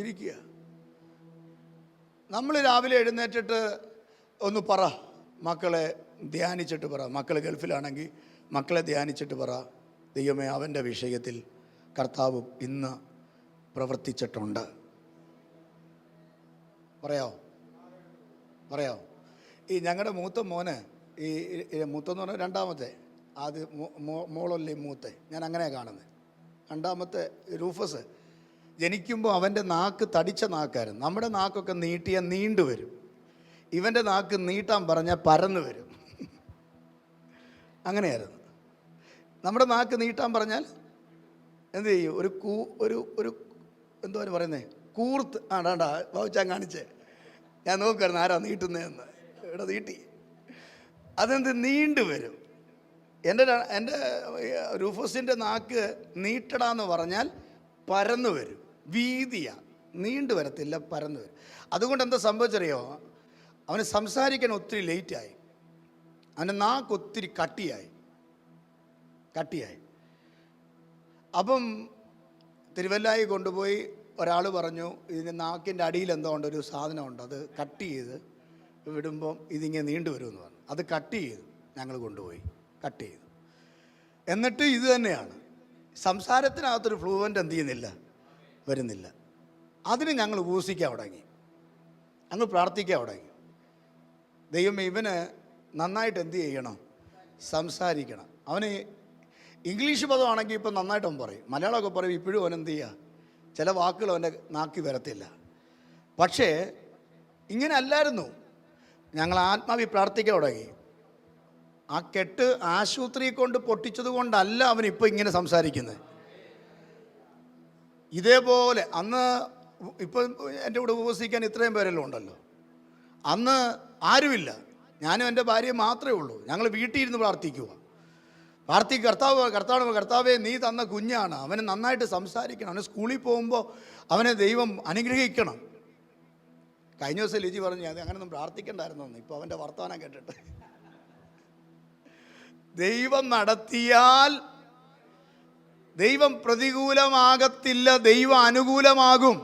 ഇരിക്കുക. നമ്മൾ രാവിലെ എഴുന്നേറ്റിട്ട് ഒന്ന് പറ, മക്കളെ ധ്യാനിച്ചിട്ട് പറ. മക്കൾ ഗൾഫിലാണെങ്കിൽ മക്കളെ ധ്യാനിച്ചിട്ട് പറ, ദൈവമേ അവൻ്റെ വിഷയത്തിൽ കർത്താവ് ഇന്ന് പ്രവർത്തിച്ചിട്ടുണ്ട്. പറയാമോ? ഈ ഞങ്ങളുടെ മൂത്ത മോന്, ഈ മൂത്തെന്ന് പറഞ്ഞാൽ രണ്ടാമത്തെ, അത് മോളല്ലേ മൂത്തെ, ഞാൻ അങ്ങനെയാണ് കാണുന്നത്. രണ്ടാമത്തെ റൂഫസ് ജനിക്കുമ്പോൾ അവൻ്റെ നാക്ക് തടിച്ച നാക്കായിരുന്നു. നമ്മുടെ നാക്കൊക്കെ നീട്ടിയാൽ നീണ്ടു വരും. ഇവൻ്റെ നാക്ക് നീട്ടാൻ പറഞ്ഞാൽ പരന്നു വരും. അങ്ങനെയായിരുന്നു. നമ്മുടെ നാക്ക് നീട്ടാൻ പറഞ്ഞാൽ എന്ത് ചെയ്യും? ഒരു എന്തോ പറയുന്നേ, കൂർത്ത്. വേണ്ട വൗച്ചാൻ കാണിച്ചേ. ഞാൻ നോക്കുമായിരുന്നു ആരാ നീട്ടുന്നതെന്ന്. ഇവിടെ നീട്ടി. അതെന്ത് നീണ്ടു വരും. എൻ്റെ റൂഫസിൻ്റെ നാക്ക് നീട്ടടാന്ന് പറഞ്ഞാൽ പരന്നു വരും. വീതിയാ, നീണ്ടു വരത്തില്ല, പരന്നു വരും. അതുകൊണ്ട് എന്താ സംഭവിച്ചറിയോ? അവന് സംസാരിക്കാൻ ഒത്തിരി ലേറ്റായി. അവൻ്റെ നാക്ക് ഒത്തിരി കട്ടിയായി. അപ്പം തിരുവല്ലായി കൊണ്ടുപോയി ഒരാൾ പറഞ്ഞു, ഇതിൻ്റെ നാക്കിൻ്റെ അടിയിൽ എന്തോ ഉണ്ട്, ഒരു സാധനമുണ്ട്, അത് കട്ട് ചെയ്ത് വിടുമ്പം ഇതിങ്ങനെ നീണ്ടു വരുമെന്ന് പറഞ്ഞു. അത് കട്ട് ചെയ്തു. ഞങ്ങൾ കൊണ്ടുപോയി കട്ട് ചെയ്തു. എന്നിട്ട് ഇത് തന്നെയാണ് സംസാരത്തിനകത്തൊരു ഫ്ലൂവൻ്റ് എന്ത് ചെയ്യുന്നില്ല, വരുന്നില്ല. അതിന് ഞങ്ങൾ ഉപസിക്കാൻ തുടങ്ങി, ഞങ്ങൾ പ്രാർത്ഥിക്കാൻ തുടങ്ങി. ദൈവം ഇവന് നന്നായിട്ട് എന്ത് ചെയ്യണം, സംസാരിക്കണം. അവന് ഇംഗ്ലീഷ് പദമാണെങ്കിൽ ഇപ്പം നന്നായിട്ട് അവൻ പറയും, മലയാളമൊക്കെ പറയും. ഇപ്പോഴും അവൻ എന്ത് ചെയ്യുക, ചില വാക്കുകൾ അവൻ്റെ നാക്കി വരത്തില്ല. പക്ഷേ ഇങ്ങനെ അല്ലായിരുന്നു. ഞങ്ങൾ ആത്മാവിൽ പ്രാർത്ഥിക്കാൻ തുടങ്ങി. ആ കെട്ട് ആശുപത്രി കൊണ്ട് പൊട്ടിച്ചത് കൊണ്ടല്ല അവനിപ്പോൾ ഇങ്ങനെ സംസാരിക്കുന്നത്. ഇതേപോലെ അന്ന് ഇപ്പം എൻ്റെ കൂടെ ഉപവസിക്കാൻ ഇത്രയും പേരെല്ലാം ഉണ്ടല്ലോ. അന്ന് ആരുമില്ല, ഞാനും എൻ്റെ ഭാര്യയും മാത്രമേ ഉള്ളൂ. ഞങ്ങൾ വീട്ടിൽ ഇരുന്ന് പ്രാർത്ഥിക്കുക. കർത്താവേ നീ തന്ന കുഞ്ഞാണ്, അവന് നന്നായിട്ട് സംസാരിക്കണം, അവന് സ്കൂളിൽ പോകുമ്പോൾ അവനെ ദൈവം അനുഗ്രഹിക്കണം. കഴിഞ്ഞ ദിവസം ലിജി പറഞ്ഞു, അത് അങ്ങനെയൊന്നും പ്രാർത്ഥിക്കണ്ടായിരുന്നു. ഇപ്പോൾ അവൻ്റെ വർത്തമാനം കേട്ടിട്ട് ദൈവം നടത്തിയാൽ ദൈവം പ്രതികൂലമാകത്തില്ല, ദൈവം അനുകൂലമാകും.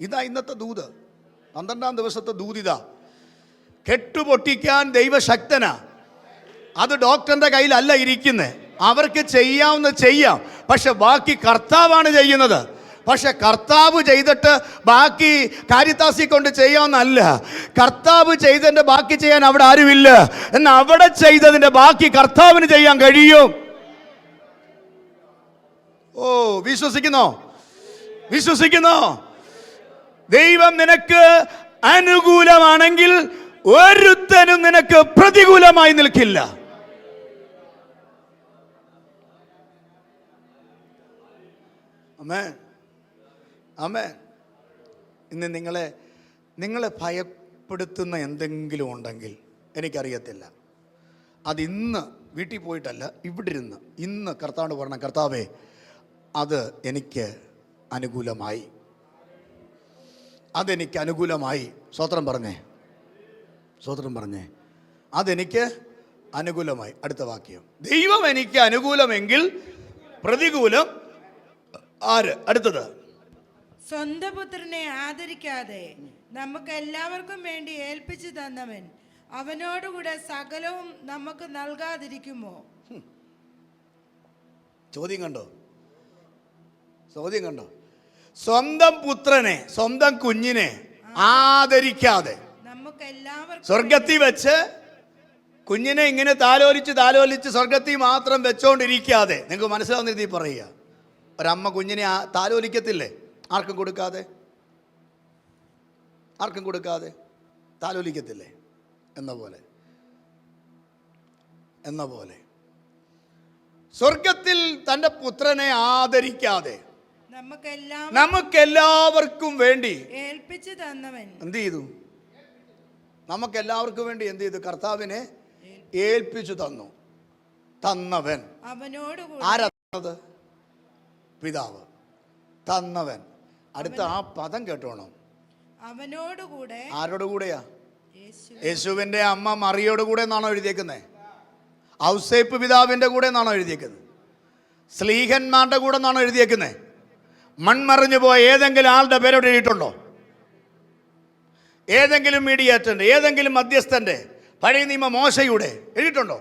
ഇതാ ഇന്നത്തെ ദൂത്. 12-ാം ദിവസത്തെ ദൂതിത. കെട്ടുപൊട്ടിക്കാൻ ദൈവശക്തനാ. അത് ഡോക്ടറിന്റെ കയ്യിലല്ല ഇരിക്കുന്നത്. അവർക്ക് ചെയ്യാവുന്ന ചെയ്യാം, പക്ഷെ ബാക്കി കർത്താവാണ് ചെയ്യുന്നത്. പക്ഷെ കർത്താവ് ചെയ്തിട്ട് ബാക്കി കാരിത്താസി കൊണ്ട് ചെയ്യാവുന്നല്ല. കർത്താവ് ചെയ്തതിന്റെ ബാക്കി ചെയ്യാൻ അവിടെ ആരുമില്ല. എന്നാൽ അവിടെ ചെയ്തതിന്റെ ബാക്കി കർത്താവിന് ചെയ്യാൻ കഴിയും. ഓ, വിശ്വസിക്കുന്നോ? വിശ്വസിക്കുന്നോ? ദൈവം നിനക്ക് അനുകൂലമാണെങ്കിൽ ഒരുത്തനും നിനക്ക് പ്രതികൂലമായി നിൽക്കില്ല. ആമേൻ, ആമേൻ. ഇന്ന് നിങ്ങളെ ഭയപ്പെടുത്തുന്ന എന്തെങ്കിലും ഉണ്ടെങ്കിൽ എനിക്കറിയത്തില്ല, അതിന്ന് വീട്ടിൽ പോയിട്ടല്ല, ഇവിടെ ഇരുന്ന് ഇന്ന് കർത്താവിനോട് പറഞ്ഞ, കർത്താവേ അത് എനിക്ക് അനുകൂലമായി, അതെനിക്ക് അനുകൂലമായി. സ്വോത്രം പറഞ്ഞേ, സ്വോത്രം പറഞ്ഞേ. അതെനിക്ക് അനുകൂലമായി. അടുത്ത വാക്യം, ദൈവം എനിക്ക് അനുകൂലമെങ്കിൽ പ്രതികൂലം ആര്? അടുത്തത്, സ്വന്തം പുത്രനെ ആദരിക്കാതെ നമുക്ക് എല്ലാവർക്കും വേണ്ടി ഏൽപ്പിച്ചു തന്നവൻ അവനോടുകൂടെ സകലവും നമുക്ക് നൽകാതിരിക്കുമോ? ചോദ്യം കണ്ടോ? ചോദ്യം കണ്ടോ? സ്വന്തം പുത്രനെ, സ്വന്തം കുഞ്ഞിനെ ആദരിക്കാതെ നമുക്ക് എല്ലാവർക്കും സ്വർഗത്തിൽ വെച്ച് കുഞ്ഞിനെ ഇങ്ങനെ താലോലിച്ച് സ്വർഗത്തിൽ മാത്രം വെച്ചോണ്ടിരിക്കാതെ, നിങ്ങൾക്ക് മനസ്സിലാവുന്ന രീതിയിൽ പറയുക, ഒരമ്മ കുഞ്ഞിനെ താലോലിക്കത്തില്ലേ? ആർക്കും കൊടുക്കാതെ, ആർക്കും കൊടുക്കാതെ താലോലിക്കത്തില്ലേ? എന്ന പോലെ സ്വർഗത്തിൽ തൻ്റെ പുത്രനെ ആദരിക്കാതെ നമുക്കെല്ലാവർക്കും വേണ്ടി ഏൽപ്പിച്ചു തന്നവൻ എന്ത് ചെയ്തു? നമുക്കെല്ലാവർക്കും വേണ്ടി എന്ത് ചെയ്തു? കർത്താവിനെ ഏൽപ്പിച്ചു തന്നവൻ. ആരാ തന്നത്? പിതാവ്. തന്നവൻ. അടുത്ത ആ പദം കേട്ടോണം. അവനോടുകൂടെ. ആരോട് കൂടെയാ? യേശുവിന്റെ അമ്മ മറിയോട് കൂടെ എന്നാണോ എഴുതിയേക്കുന്നത്? ഔസേപ്പ് പിതാവിന്റെ കൂടെ എന്നാണോ എഴുതിയേക്കുന്നത്? സ്ലീഹന്മാരുടെ കൂടെ എന്നാണോ എഴുതിയേക്കുന്നത്? മൺമറിഞ്ഞു പോയ ഏതെങ്കിലും ആളുടെ പേരോട് എഴുതിയിട്ടുണ്ടോ? ഏതെങ്കിലും മീഡിയേറ്ററിന്റെ, ഏതെങ്കിലും മധ്യസ്ഥന്റെ, പഴയ നിയമ മോശയുടെ എഴുതിയിട്ടുണ്ടോ?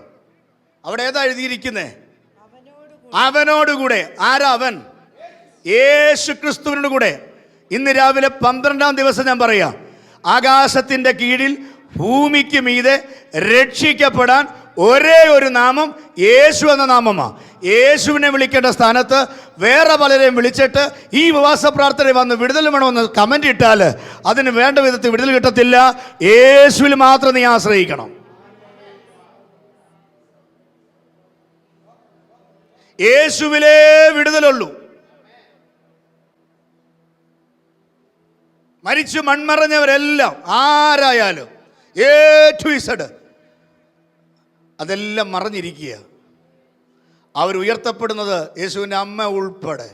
അവിടെ ഏതാ എഴുതിയിരിക്കുന്നത്? അവനോടുകൂടെ. ആരാ അവൻ? യേശു ക്രിസ്തുവിനോട് കൂടെ. ഇന്ന് രാവിലെ 12-ാം ദിവസം ഞാൻ പറയാം, ആകാശത്തിന്റെ കീഴിൽ ഭൂമിക്ക് മീതെ രക്ഷിക്കപ്പെടാൻ ഒരേ ഒരു നാമം യേശു എന്ന നാമമാണ്. യേശുവിനെ വിളിക്കേണ്ട സ്ഥാനത്ത് വേറെ പലരെയും വിളിച്ചിട്ട് ഈ ഉപവാസ പ്രാർത്ഥന വന്ന് വിടുതൽ വേണമെന്ന് കമന്റ് ഇട്ടാൽ അതിന് വേണ്ട വിധത്തിൽ വിടുതൽ കിട്ടത്തില്ല. യേശുവിൽ മാത്രം നീ ആശ്രയിക്കണം. യേശുവിലേ വിടുതലുള്ളൂ. മരിച്ചു മൺമറഞ്ഞവരെല്ലാം ആരായാലും A to Z അതെല്ലാം മറഞ്ഞിരിക്കുക. അവർ ഉയർത്തപ്പെടുന്നത് യേശുവിൻ്റെ അമ്മ ഉൾപ്പെടെ.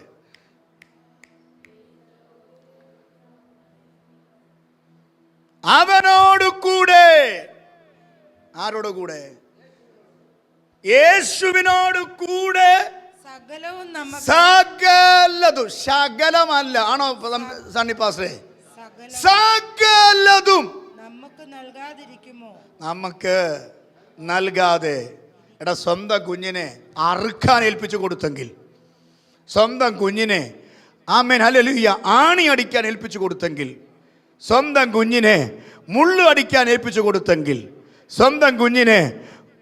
അവനോട് കൂടെ. ആരോട് കൂടെ? യേശുവിനോട് കൂടെ സകലതും. ശകലമല്ല, ആണോ സണ്ണി പാസ്റ്ററെ? സകലതും നമുക്ക് നൽകാതെ. എടാ, സ്വന്തം കുഞ്ഞിനെ അറുക്കാൻ ഏൽപ്പിച്ചു കൊടുത്തെങ്കിൽ, സ്വന്തം കുഞ്ഞിനെ ആമേൻ ഹല്ലേലൂയ ആണി അടിക്കാൻ ഏൽപ്പിച്ചു കൊടുത്തെങ്കിൽ, സ്വന്തം കുഞ്ഞിനെ മുള്ളു അടിക്കാൻ ഏൽപ്പിച്ചു കൊടുത്തെങ്കിൽ, സ്വന്തം കുഞ്ഞിനെ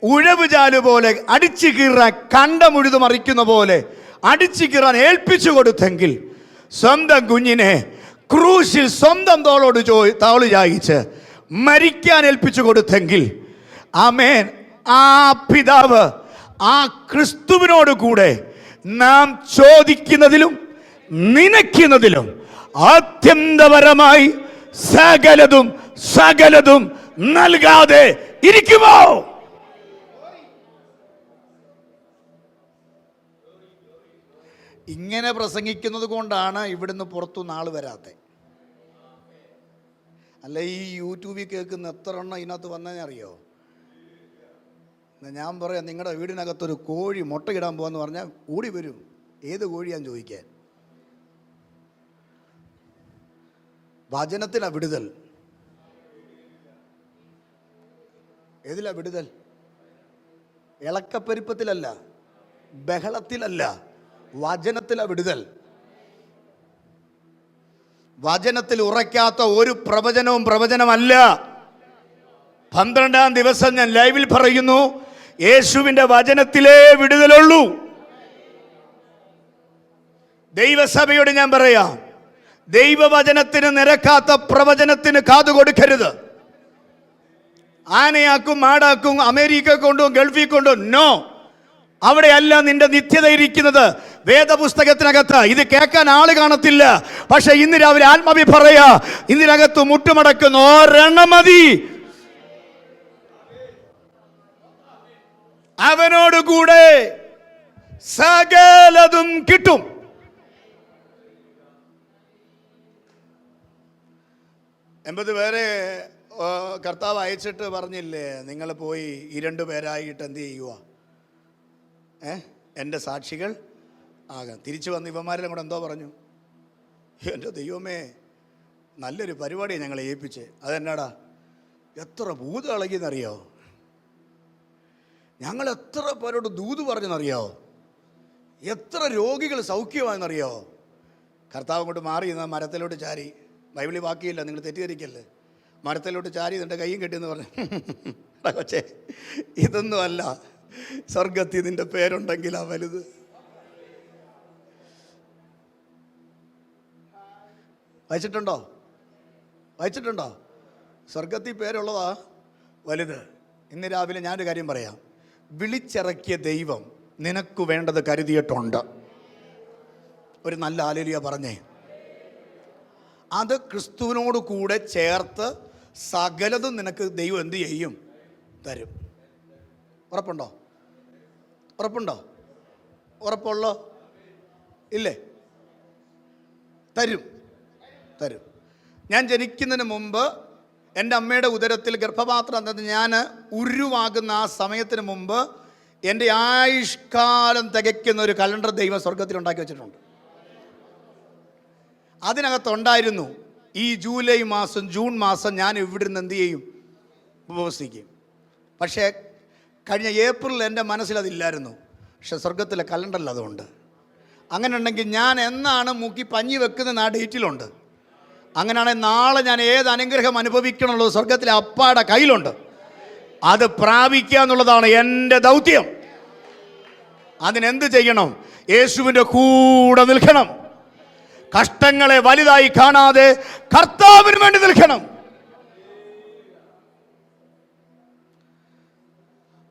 ഉഴവുചാല് പോലെ അടിച്ചു കീറാൻ, കണ്ടമുഴുതു മറിക്കുന്ന പോലെ അടിച്ചു കീറാൻ ഏൽപ്പിച്ചു കൊടുത്തെങ്കിൽ, സ്വന്തം കുഞ്ഞിനെ ക്രൂശിൽ സ്വന്തം തോള് ചായിച്ച് മരിക്കാൻ ഏൽപ്പിച്ചു കൊടുത്തെങ്കിൽ, ആമേൻ, ആ പിതാവ് ആ ക്രിസ്തുവിനോട് കൂടെ നാം ചോദിക്കുന്നതിലും നനയ്ക്കുന്നതിലും ആത്യന്തപരമായി സകലതും നൽകാതെ ഇരിക്കുമോ? ഇങ്ങനെ പ്രസംഗിക്കുന്നത് കൊണ്ടാണ് ഇവിടുന്ന് പുറത്തുനിന്ന് ആൾ വരാത്തെ. അല്ല, ഈ യൂട്യൂബിൽ കേൾക്കുന്ന എത്ര എണ്ണം ഇതിനകത്ത് വന്നറിയോ? ഞാൻ പറയാം, നിങ്ങളുടെ വീടിനകത്തൊരു കോഴി മുട്ടയിടാൻ പോകാന്ന് പറഞ്ഞാൽ ഓടി വരും. ഏത് കോഴിയാന്ന് ചോദിക്കാൻ. വചനത്തിലാ വിടുതൽ. ഏതിലാ വിടുതൽ? ഇളക്കപ്പെരുപ്പത്തിലല്ല, ബഹളത്തിലല്ല, വചനത്തിലാ വിടുതൽ. വചനത്തിൽ ഉറയ്ക്കാത്ത ഒരു പ്രവചനവും പ്രവചനമല്ല. 12-ാം ദിവസം ഞാൻ ലൈവിൽ പറയുന്നു, യേശുവിൻ്റെ വചനത്തിലേ വിടുതലുള്ളൂ. ദൈവസഭയോട് ഞാൻ പറയാം, ദൈവവചനത്തിന് നിരക്കാത്ത പ്രവചനത്തിന് കാതുകൊടുക്കരുത്. ആനയാക്കും, മാടാക്കും, അമേരിക്ക കൊണ്ടും ഗൾഫിൽ കൊണ്ടും നോ. അവിടെയല്ല നിന്റെ നിത്യത ഇരിക്കുന്നത്, വേദപുസ്തകത്തിനകത്ത്. ഇത് കേൾക്കാൻ ആള് കാണത്തില്ല, പക്ഷെ ഇന്ന് രാവിലെ ആത്മാവി പറയാ, ഇതിനകത്ത് മുട്ടുമടക്കുന്ന ഒരെണ്ണം മതി. അവനോടുകൂടെ സകലതും കിട്ടും. എൺപത് പേരെ കർത്താവ് അയച്ചിട്ട് പറഞ്ഞില്ലേ, നിങ്ങൾ പോയി 2 പേരായിട്ട് എന്ത് ചെയ്യുക, എൻ്റെ സാക്ഷികൾ ആകാം. തിരിച്ചു വന്ന് ഇവന്മാരെല്ലാം കൂടെ എന്തോ പറഞ്ഞു, എൻ്റെ ദൈവമേ നല്ലൊരു പരിപാടിയാണ് ഞങ്ങളെ ഏൽപ്പിച്ച്. അതെന്നാടാ, എത്ര ഭൂതം ഇളകിയെന്നറിയോ, ഞങ്ങൾ എത്ര പേരോട് ദൂത് പറഞ്ഞെന്നറിയോ, എത്ര രോഗികൾ സൗഖ്യമായെന്നറിയോ. കർത്താവ് കൊണ്ട് മാറി നിന്ന് മരത്തിലോട്ട് ചാരി, ബൈബിളിൽ വാക്കിയില്ല, നിങ്ങൾ തെറ്റിദ്ധരിക്കല്ലേ, മരത്തിലോട്ട് ചാരി നിൻ്റെ കയ്യും കെട്ടിയെന്ന് പറഞ്ഞു. കൊച്ചേ, ഇതൊന്നും അല്ല, സ്വർഗത്തിൽ നിൻ്റെ പേരുണ്ടെങ്കിലാ വലുത്. വായിച്ചിട്ടുണ്ടോ? വായിച്ചിട്ടുണ്ടോ? സ്വർഗത്തിൽ പേരുള്ളതാ വലുത്. ഇന്ന് രാവിലെ ഞാനൊരു കാര്യം പറയാം. വിളിച്ചിറക്കിയ ദൈവം നിനക്ക് വേണ്ടത് കരുതിയിട്ടുണ്ട്. ഒരു നല്ല ഹല്ലേലൂയ പറഞ്ഞേ. അത് ക്രിസ്തുവിനോട് കൂടെ ചേർത്ത് സകലതും നിനക്ക് ദൈവം എന്ത് ചെയ്യും? തരും. ഉറപ്പുണ്ടോ? ഉറപ്പുണ്ടോ? ഉറപ്പുള്ളോ? ഇല്ലേ? തരും, തരും. ഞാൻ ജനിക്കുന്നതിന് മുമ്പ് എൻ്റെ അമ്മയുടെ ഉദരത്തിൽ ഗർഭപാത്രം എന്നത് ഞാൻ ഉരുവാകുന്ന ആ സമയത്തിന് മുമ്പ് എൻ്റെ ആയുഷ്കാലം തികയ്ക്കുന്ന ഒരു കലണ്ടർ ദൈവം സ്വർഗത്തിൽ ഉണ്ടാക്കി വെച്ചിട്ടുണ്ട്. അതിനകത്തുണ്ടായിരുന്നു ഈ ജൂലൈ മാസം, ജൂൺ മാസം ഞാൻ ഇവിടുന്ന് എന്ത് ചെയ്യും? ഉപവസിക്കും. പക്ഷേ കഴിഞ്ഞ ഏപ്രിൽ എൻ്റെ മനസ്സിൽ അതില്ലായിരുന്നു. പക്ഷെ സ്വർഗത്തിലെ കലണ്ടറിൽ അതുണ്ട്. അങ്ങനെ ഉണ്ടെങ്കിൽ ഞാൻ എന്നാണ് മുക്കി പഞ്ഞി വെക്കുന്ന ആ ഡേറ്റിലുണ്ട്. അങ്ങനെയാണെങ്കിൽ നാളെ ഞാൻ ഏത് അനുഗ്രഹം അനുഭവിക്കണുള്ളത് സ്വർഗത്തിലെ അപ്പാടെ കയ്യിലുണ്ട്. അത് പ്രാപിക്കുക എന്നുള്ളതാണ് എൻ്റെ ദൗത്യം. അതിനെന്ത് ചെയ്യണം? യേശുവിൻ്റെ കൂടെ നിൽക്കണം. കഷ്ടങ്ങളെ വലുതായി കാണാതെ കർത്താവിന് വേണ്ടി നിൽക്കണം.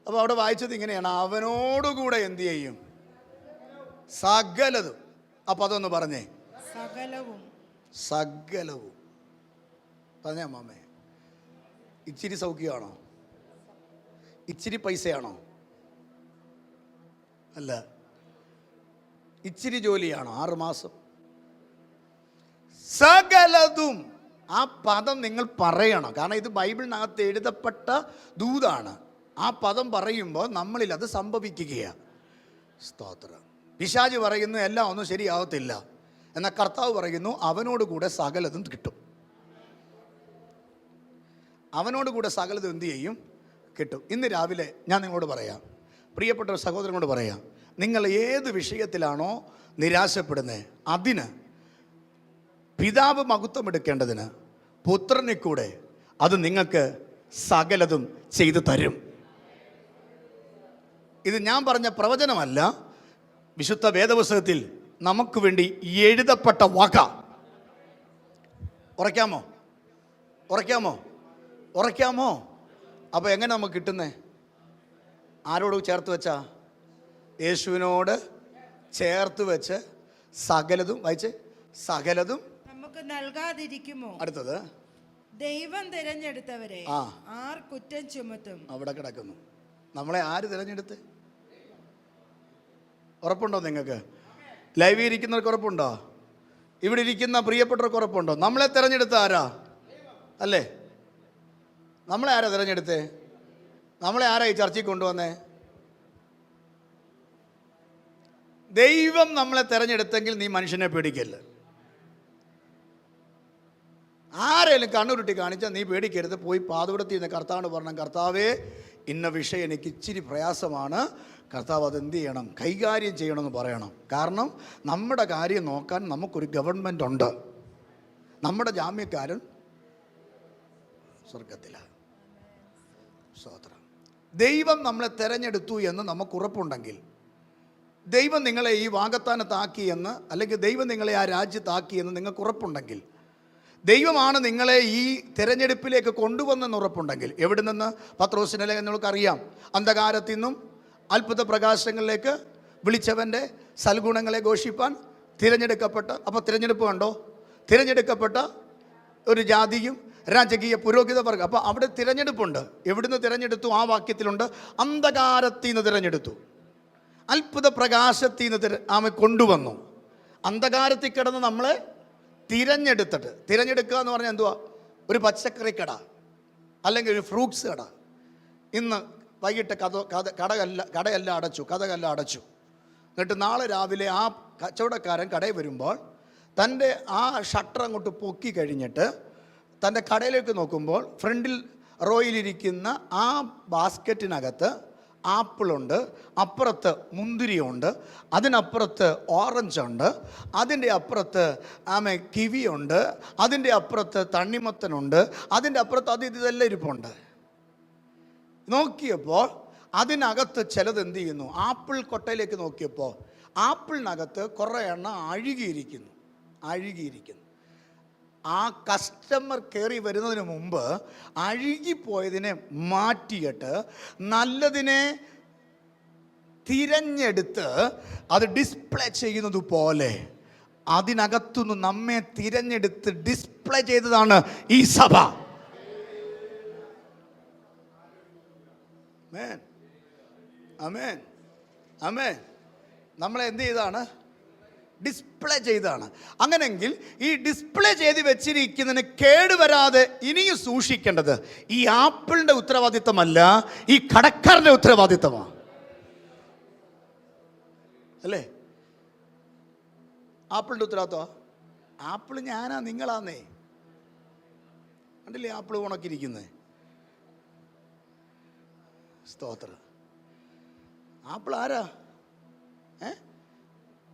അപ്പോൾ അവിടെ വായിച്ചത് ഇങ്ങനെയാണ്, അവനോടുകൂടെ എന്ത് ചെയ്യും? സകലതും. അപ്പം അതൊന്ന് പറഞ്ഞേ, സകലവും. സകലവും പറഞ്ഞേ മാമേ. ഇച്ചിരി സൗഖ്യമാണോ? ഇച്ചിരി പൈസയാണോ? അല്ല. ഇച്ചിരി ജോലിയാണോ? 6 മാസം. സകലതും. ആ പദം നിങ്ങൾ പറയണം. കാരണം ഇത് ബൈബിളിനകത്ത് എഴുതപ്പെട്ട ദൂതാണ്. ആ പദം പറയുമ്പോൾ നമ്മളിൽ അത് സംഭവിക്കുകയാണ്. സ്തോത്രം. പിശാച് പറയുന്നു എല്ലാം ഒന്നും ശരിയാവത്തില്ല. എന്നാൽ കർത്താവ് പറയുന്നു അവനോട് കൂടെ സകലതും കിട്ടും. അവനോട് കൂടെ സകലതും എന്ത് ചെയ്യും? കിട്ടും. ഇന്ന് രാവിലെ ഞാൻ നിങ്ങളോട് പറയാം, പ്രിയപ്പെട്ട സഹോദരനോട് പറയാം, നിങ്ങൾ ഏത് വിഷയത്തിലാണോ നിരാശപ്പെടുന്നത്, അതിന് പിതാവ് മഹത്വം എടുക്കേണ്ടതിന് പുത്രനെ കൂടെ അത് നിങ്ങൾക്ക് സകലതും ചെയ്തു തരും. ഇത് ഞാൻ പറഞ്ഞ പ്രവചനമല്ല, വിശുദ്ധ വേദപുസ്തകത്തിൽ നമുക്ക് വേണ്ടി എഴുതപ്പെട്ട വാക്ക. ഉറയ്ക്കാമോ? ഉറയ്ക്കാമോ? ഉറയ്ക്കാമോ? അപ്പോൾ എങ്ങനെ നമുക്ക് കിട്ടുന്നേ? ആരോട് ചേർത്ത് വെച്ചാ? യേശുവിനോട് ചേർത്ത് വെച്ച് സകലതും. വായിച്ച്, സകലതും നമുക്ക് നൽകാതിരിക്കുമോ? അടുത്തത്, ദൈവം തിരഞ്ഞെടുത്തവരെ ആർ കുറ്റം ചുമത്തും? അവിടെ കിടക്കുന്നു. നമ്മളെ ആര് തിരഞ്ഞെടുത്ത്? ഉറപ്പുണ്ടോ നിങ്ങൾക്ക്? ലൈവിൽ ഇരിക്കുന്നവർക്ക് ഉറപ്പുണ്ടോ? ഇവിടെ ഇരിക്കുന്ന പ്രിയപ്പെട്ടവർക്ക് ഉറപ്പുണ്ടോ? നമ്മളെ തിരഞ്ഞെടുത്ത ആരാ? അല്ലേ? നമ്മളെ ആരാ തിരഞ്ഞെടുത്തേ? നമ്മളെ ആരാ ഈ ചർച്ചയിൽ കൊണ്ടുവന്നേ? ദൈവം നമ്മളെ തിരഞ്ഞെടുത്തെങ്കിൽ നീ മനുഷ്യനെ പേടിക്കല്ല. ആരെങ്കിലും കണ്ണുരുട്ടി കാണിച്ചാൽ നീ പേടിക്കരുത്, പോയി പാതപുരത്തിൽ നിന്ന് കർത്താവിന് പറഞ്ഞ, കർത്താവേ ഇന്ന വിഷയം എനിക്ക് ഇച്ചിരി പ്രയാസമാണ്, കർത്താവ് അതെന്ത് ചെയ്യണം, കൈകാര്യം ചെയ്യണമെന്ന് പറയണം. കാരണം നമ്മുടെ കാര്യം നോക്കാൻ നമുക്കൊരു ഗവൺമെൻറ് ഉണ്ട്. നമ്മുടെ ജാമ്യക്കാരൻ സ്വർഗത്തിലാണ്. സ്തോത്രം. ദൈവം നമ്മളെ തിരഞ്ഞെടുത്തു എന്ന് നമുക്ക് ഉറപ്പുണ്ടെങ്കിൽ, ദൈവം നിങ്ങളെ ഈ വാഗ്ദാനത്താക്കിയെന്ന്, അല്ലെങ്കിൽ ദൈവം നിങ്ങളെ ആ രാജ്യത്താക്കിയെന്ന് നിങ്ങൾക്ക് ഉറപ്പുണ്ടെങ്കിൽ, ദൈവമാണ് നിങ്ങളെ ഈ തിരഞ്ഞെടുപ്പിലേക്ക് കൊണ്ടുവന്നെന്ന് ഉറപ്പുണ്ടെങ്കിൽ, എവിടെ നിന്ന്? പത്രോസിനെ നിങ്ങൾക്കറിയാം, അന്ധകാരത്തിൽ നിന്നും അത്ഭുത പ്രകാശങ്ങളിലേക്ക് വിളിച്ചവൻ്റെ സൽഗുണങ്ങളെ ഘോഷിപ്പാൻ തിരഞ്ഞെടുക്കപ്പെട്ട, അപ്പോൾ തിരഞ്ഞെടുപ്പ് കണ്ടോ, തിരഞ്ഞെടുക്കപ്പെട്ട ഒരു ജാതിയും രാജകീയ പുരോഹിത വർഗം. അപ്പോൾ അവിടെ തിരഞ്ഞെടുപ്പുണ്ട്. എവിടുന്ന് തിരഞ്ഞെടുത്തു? ആ വാക്യത്തിലുണ്ട്, അന്ധകാരത്തിൽ നിന്ന് തിരഞ്ഞെടുത്തു, അത്ഭുത പ്രകാശത്തിൽ നിന്ന് ആമ കൊണ്ടുവന്നു. അന്ധകാരത്തിൽ കിടന്ന് നമ്മളെ തിരഞ്ഞെടുത്തിട്ട്, തിരഞ്ഞെടുക്കുക എന്ന് പറഞ്ഞാൽ എന്തുവാ? ഒരു പച്ചക്കറി കട അല്ലെങ്കിൽ ഒരു ഫ്രൂട്ട്സ് കട. ഇന്ന് വൈകിട്ട് കടയെല്ലാം അടച്ചു, കഥകെല്ലാം അടച്ചു. എന്നിട്ട് നാളെ രാവിലെ ആ കച്ചവടക്കാരൻ കടയിൽ വരുമ്പോൾ തൻ്റെ ആ ഷട്ടർ അങ്ങോട്ട് പൊക്കി കഴിഞ്ഞിട്ട് തൻ്റെ കടയിലേക്ക് നോക്കുമ്പോൾ ഫ്രണ്ടിൽ റോയിലിരിക്കുന്ന ആ ബാസ്ക്കറ്റിനകത്ത് ആപ്പിളുണ്ട്, അപ്പുറത്ത് മുന്തിരിയുണ്ട്, അതിനപ്പുറത്ത് ഓറഞ്ചുണ്ട്, അതിൻ്റെ അപ്പുറത്ത് കിവിയുണ്ട്, അതിൻ്റെ അപ്പുറത്ത് തണ്ണിമത്തനുണ്ട്, അതിൻ്റെ അപ്പുറത്ത് ഇതെല്ലാം ഇരിപ്പുണ്ട്. നോക്കിയപ്പോൾ അതിനകത്ത് ചിലത് എന്ത് ചെയ്യുന്നു? ആപ്പിൾ കൊട്ടയിലേക്ക് നോക്കിയപ്പോൾ ആപ്പിളിനകത്ത് കുറേ എണ്ണം അഴുകിയിരിക്കുന്നു. ആ കസ്റ്റമർ കയറി വരുന്നതിന് മുമ്പ് അഴുകിപ്പോയതിനെ മാറ്റിയിട്ട് നല്ലതിനെ തിരഞ്ഞെടുത്ത് അത് ഡിസ്പ്ലേ ചെയ്യുന്നത് പോലെ അതിനകത്തുനിന്ന് നമ്മെ തിരഞ്ഞെടുത്ത് ഡിസ്പ്ലേ ചെയ്തതാണ് ഈ സഭ. ആമേൻ, ആമേൻ, ആമേൻ. നമ്മളെ എന്ത് ചെയ്താണ്? ഡിസ്പ്ലേ ചെയ്താണ്. അങ്ങനെങ്കിൽ ഈ ഡിസ്പ്ലേ ചെയ്ത് വെച്ചിരിക്കുന്നതിന് കേടുവരാതെ ഇനിയും സൂക്ഷിക്കേണ്ടത് ഈ ആപ്പിളിൻ്റെ ഉത്തരവാദിത്തമല്ല, ഈ കടക്കാരൻ്റെ ഉത്തരവാദിത്തമാണ്. അല്ലേ? ആപ്പിളിൻ്റെ ഉത്തരവാദിത്തമാ? ആപ്പിൾ ഞാനാ, നിങ്ങളാന്നേ. കണ്ടില്ലേ ആപ്പിൾ ഉണക്കിയിരിക്കുന്നത്? സ്തോത്രം. ആപ്പിൾ ആരാ?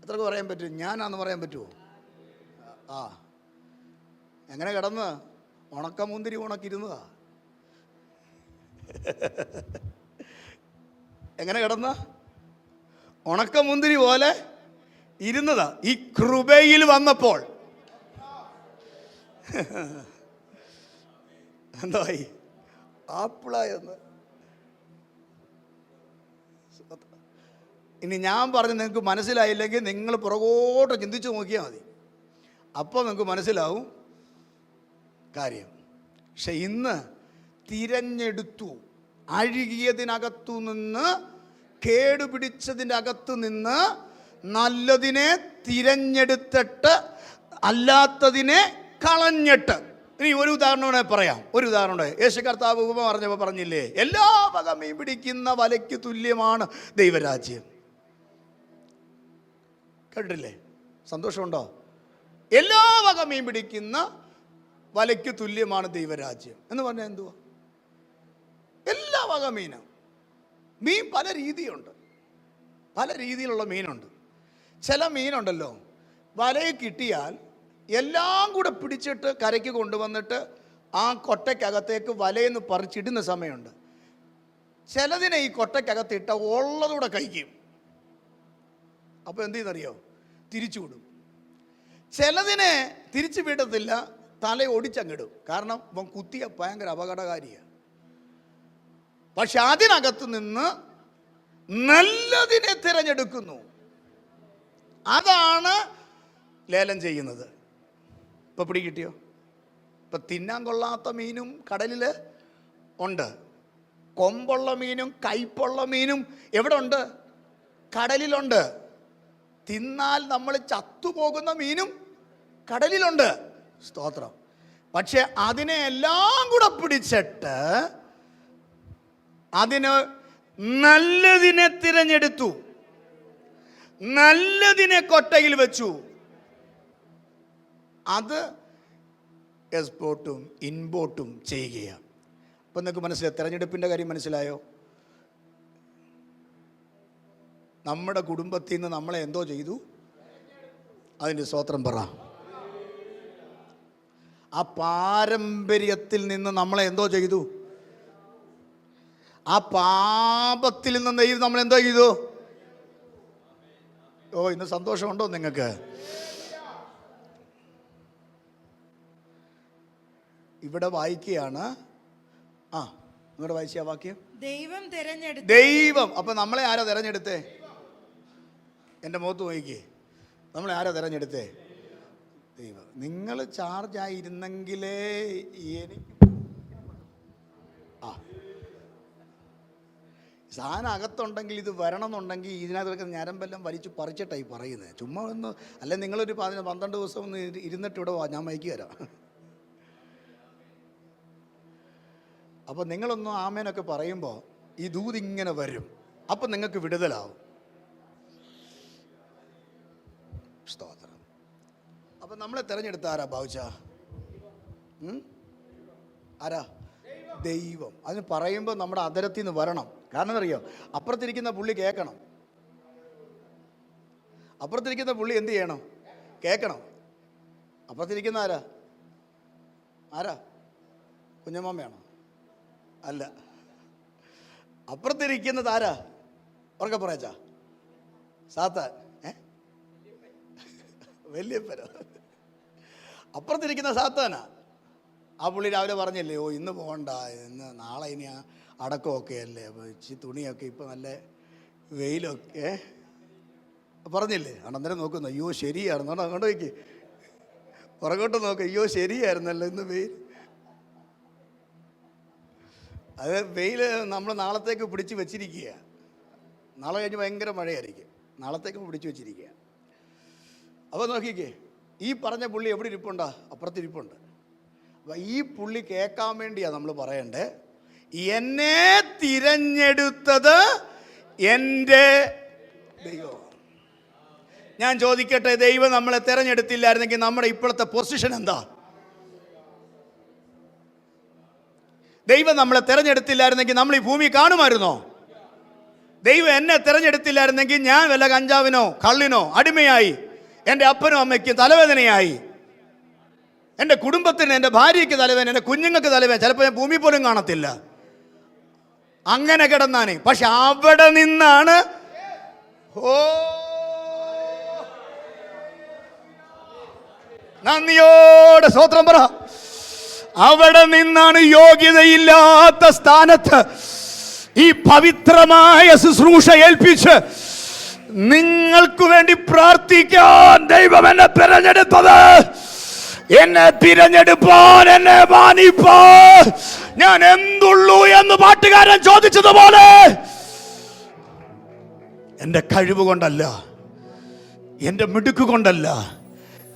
എത്രക്ക് പറയാൻ പറ്റും? ഞാനാന്ന് പറയാൻ പറ്റുമോ? ആ, എങ്ങനെ കിടന്ന് ഉണക്കമുന്തിരി ഉണക്കിരുന്നതാ. എങ്ങനെ കിടന്ന ഉണക്കമുന്തിരി പോലെ ഇരുന്നതാ. ഈ കൃപയിൽ വന്നപ്പോൾ എന്തായി? ആപ്പിളായെന്ന്. ഇനി ഞാൻ പറഞ്ഞ് നിങ്ങൾക്ക് മനസ്സിലായില്ലെങ്കിൽ നിങ്ങൾ പുറകോട്ട് ചിന്തിച്ച് നോക്കിയാൽ മതി, അപ്പോൾ നിങ്ങൾക്ക് മനസ്സിലാവും കാര്യം. പക്ഷെ ഇന്ന് തിരഞ്ഞെടുത്തു, അഴുകിയതിനകത്തു നിന്ന്, കേടുപിടിച്ചതിൻ്റെ അകത്തു നിന്ന് നല്ലതിനെ തിരഞ്ഞെടുത്തിട്ട് അല്ലാത്തതിനെ കളഞ്ഞിട്ട്. ഇനി ഒരു ഉദാഹരണം പറയാം. ഒരു ഉദാഹരണം യേശു കർത്താവ് ഉപമ പറഞ്ഞപ്പോൾ പറഞ്ഞില്ലേ, എല്ലാ വക മീൻ പിടിക്കുന്ന വലയ്ക്ക് തുല്യമാണ് ദൈവരാജ്യം. കേട്ടില്ലേ? സന്തോഷമുണ്ടോ? എല്ലാ വക മീൻ പിടിക്കുന്ന വലയ്ക്ക് തുല്യമാണ് ദൈവരാജ്യം എന്ന് പറഞ്ഞാൽ എന്തുവാ? എല്ലാ വക മീനും. മീൻ പല രീതിയുണ്ട്, പല രീതിയിലുള്ള മീനുണ്ട്. ചില മീനുണ്ടല്ലോ, വലയിൽ കിട്ടിയാൽ എല്ലാം കൂടെ പിടിച്ചിട്ട് കരയ്ക്ക് കൊണ്ടുവന്നിട്ട് ആ കൊട്ടയ്ക്കകത്തേക്ക് വലയെന്ന് പറിച്ചിടുന്ന സമയമുണ്ട്. ചിലതിനെ ഈ കൊട്ടയ്ക്കകത്തിട്ട ഉള്ളതൂടെ കഴിക്കും. അപ്പോൾ എന്ത് ചെയ്യുന്നറിയോ? തിരിച്ചു വിടും. ചിലതിനെ തിരിച്ചു വിടത്തില്ല, തല ഒടിച്ചങ്ങിടും. കാരണം ഇവൻ കുത്തിയ ഭയങ്കര അപകടകാരിയാണ്. പക്ഷെ അതിനകത്ത് നിന്ന് നല്ലതിനെ തിരഞ്ഞെടുക്കുന്നു. അതാണ് ലേലം ചെയ്യുന്നത്. ഇപ്പം പിടി കിട്ടിയോ? ഇപ്പം തിന്നാൻ കൊള്ളാത്ത മീനും കടലിൽ ഉണ്ട്, കൊമ്പുള്ള മീനും കയ്പുള്ള മീനും എവിടെ ഉണ്ട്? കടലിലുണ്ട്. തിന്നാൽ നമ്മൾ ചത്തുപോകുന്ന മീനും കടലിലുണ്ട്. സ്തോത്രം. പക്ഷെ അതിനെ എല്ലാം കൂടെ പിടിച്ചിട്ട് അതിന് നല്ലതിനെ തിരഞ്ഞെടുത്തു, നല്ലതിനെ കൊട്ടയിൽ വെച്ചു. അത് എക്സ്പോർട്ടും ഇൻപോർട്ടും ചെയ്യുകയാണ്. അപ്പം നിങ്ങൾക്ക് മനസ്സിലായി, തെരഞ്ഞെടുപ്പിൻ്റെ കാര്യം മനസ്സിലായോ? നമ്മുടെ കുടുംബത്തിൽ നിന്ന് നമ്മളെ എന്തോ ചെയ്തു? അതിൻ്റെ സ്തോത്രം പറ. ആ പാരമ്പര്യത്തിൽ നിന്ന് നമ്മളെ എന്തോ ചെയ്തു? ആ പാപത്തിൽ നിന്ന് ദൈവം നമ്മളെന്തോ ചെയ്തു? ഓ, ഇന്ന് സന്തോഷമുണ്ടോ നിങ്ങൾക്ക്? ഇവിടെ വായിക്കുകയാണ്. നിങ്ങളുടെ വായിച്ച വാക്യം ദൈവം. അപ്പൊ നമ്മളെ ആരാ തെരഞ്ഞെടുത്തേ? എൻ്റെ മുഖത്ത് നോക്കിക്കേ, നമ്മളെ ആരാ തെരഞ്ഞെടുത്തേ? ദൈവം. നിങ്ങൾ ചാർജായിരുന്നെങ്കിലേ എനിക്ക് സാധനം അകത്തുണ്ടെങ്കിൽ ഇത് വരണമെന്നുണ്ടെങ്കിൽ ഇതിനകത്തൊക്കെ ഞരമ്പെല്ലാം വലിച്ചു പറിച്ചിട്ടായി പറയുന്നത്. ചുമ്മാ ഒന്ന് അല്ലെ, നിങ്ങളൊരു 12 ദിവസം ഒന്ന് ഇരുന്നിട്ട് ഇവിടെ വാ, ഞാൻ മയക്കി തരാം. അപ്പോൾ നിങ്ങളൊന്നും ആമേനൊക്കെ പറയുമ്പോൾ ഈ ദൂത് ഇങ്ങനെ വരും. അപ്പം നിങ്ങൾക്ക് വിടുതലാവും. സ്തോത്രം. അപ്പം നമ്മളെ തിരഞ്ഞെടുത്ത ആരാ ബാവുച്ച? ആരാ? ദൈവം. അതിന് പറയുമ്പോൾ നമ്മുടെ അതരത്തിൽ നിന്ന് വരണം. കാരണം എന്നറിയോ, അപ്പുറത്തിരിക്കുന്ന പുള്ളി കേൾക്കണം. അപ്പുറത്തിരിക്കുന്ന പുള്ളി എന്ത് ചെയ്യണം? കേൾക്കണം. അപ്പുറത്തിരിക്കുന്ന ആരാ? ആരാ? കുഞ്ഞമ്മയാണോ? അല്ല. അപ്പുറത്തിരിക്കുന്നത് ആരാ? ഉറക്കെ പറയച്ചാ? സാത്താൻ. വല്യപ്പനോ? അപ്പുറത്തിരിക്കുന്ന സാത്താനാ. ആ പുള്ളി രാവിലെ പറഞ്ഞില്ലേ, ഓ ഇന്ന് പോകണ്ട, ഇന്ന് നാളെ ഇനി അടക്കമൊക്കെ അല്ലേ, അപ്പോൾ ഇച്ചി തുണിയൊക്കെ ഇപ്പം നല്ല വെയിലൊക്കെ പറഞ്ഞില്ലേ? അന്നേരം നോക്കുന്നു, അയ്യോ ശരിയായിരുന്നു. അങ്ങോട്ട് നോക്കി, പുറകോട്ട് നോക്കുക, അയ്യോ ശരിയായിരുന്നല്ലോ ഇന്ന് വെയിൽ. അത് വെയിൽ നമ്മൾ നാളത്തേക്ക് പിടിച്ച് വെച്ചിരിക്കുക. നാളെ കഴിഞ്ഞ് ഭയങ്കര മഴയായിരിക്കും, നാളത്തേക്ക് പിടിച്ച് വെച്ചിരിക്കുക. അപ്പോൾ നോക്കിക്കേ, ഈ പറഞ്ഞ പുള്ളി എവിടെ ഇരിപ്പുണ്ടോ? അപ്പുറത്തിരിപ്പുണ്ട്. അപ്പം ഈ പുള്ളി കേൾക്കാൻ വേണ്ടിയാണ് നമ്മൾ പറയണ്ടേ, എന്നെ തിരഞ്ഞെടുത്തത് എൻ്റെ ദൈവം. ഞാൻ ചോദിക്കട്ടെ, ദൈവം നമ്മളെ തിരഞ്ഞെടുത്തില്ലായിരുന്നെങ്കിൽ നമ്മുടെ ഇപ്പോഴത്തെ പൊസിഷൻ എന്താ? ദൈവം നമ്മളെ തിരഞ്ഞെടുത്തില്ലായിരുന്നെങ്കിൽ നമ്മൾ ഈ ഭൂമി കാണുമായിരുന്നോ? ദൈവം എന്നെ തിരഞ്ഞെടുത്തില്ലായിരുന്നെങ്കിൽ ഞാൻ വല്ല കഞ്ചാവിനോ കള്ളിനോ അടിമയായി, എൻ്റെ അപ്പനും അമ്മയ്ക്കും തലവേദനയായി, എൻ്റെ കുടുംബത്തിന്, എൻ്റെ ഭാര്യയ്ക്ക് തലവേദന, എൻ്റെ കുഞ്ഞുങ്ങൾക്ക് തലവേദന, ചിലപ്പോൾ ഞാൻ ഭൂമി പോലും കാണത്തില്ല, അങ്ങനെ കിടന്നാണ്. പക്ഷെ അവിടെ നിന്നാണ്, ഓ നന്ദിയോടെ സ്തോത്രം പറ, അവിടെ നിന്നാണ് യോഗ്യതയില്ലാത്ത സ്ഥാനത്ത് ഈ പവിത്രമായ ശുശ്രൂഷ ഏൽപ്പിച്ച് നിങ്ങൾക്ക് വേണ്ടി പ്രാർത്ഥിക്കാൻ ദൈവം എന്നെ തിരഞ്ഞെടുത്തത്. എന്നെ തിരഞ്ഞെടുപ്പാൻ, എന്നെ മാനിപ്പാൻ ഞാൻ എന്തുള്ളൂ എന്ന് പാട്ടുകാരൻ ചോദിച്ചതുപോലെ എൻ്റെ കഴിവ് കൊണ്ടല്ല, എൻ്റെ മിടുക്ക് കൊണ്ടല്ല,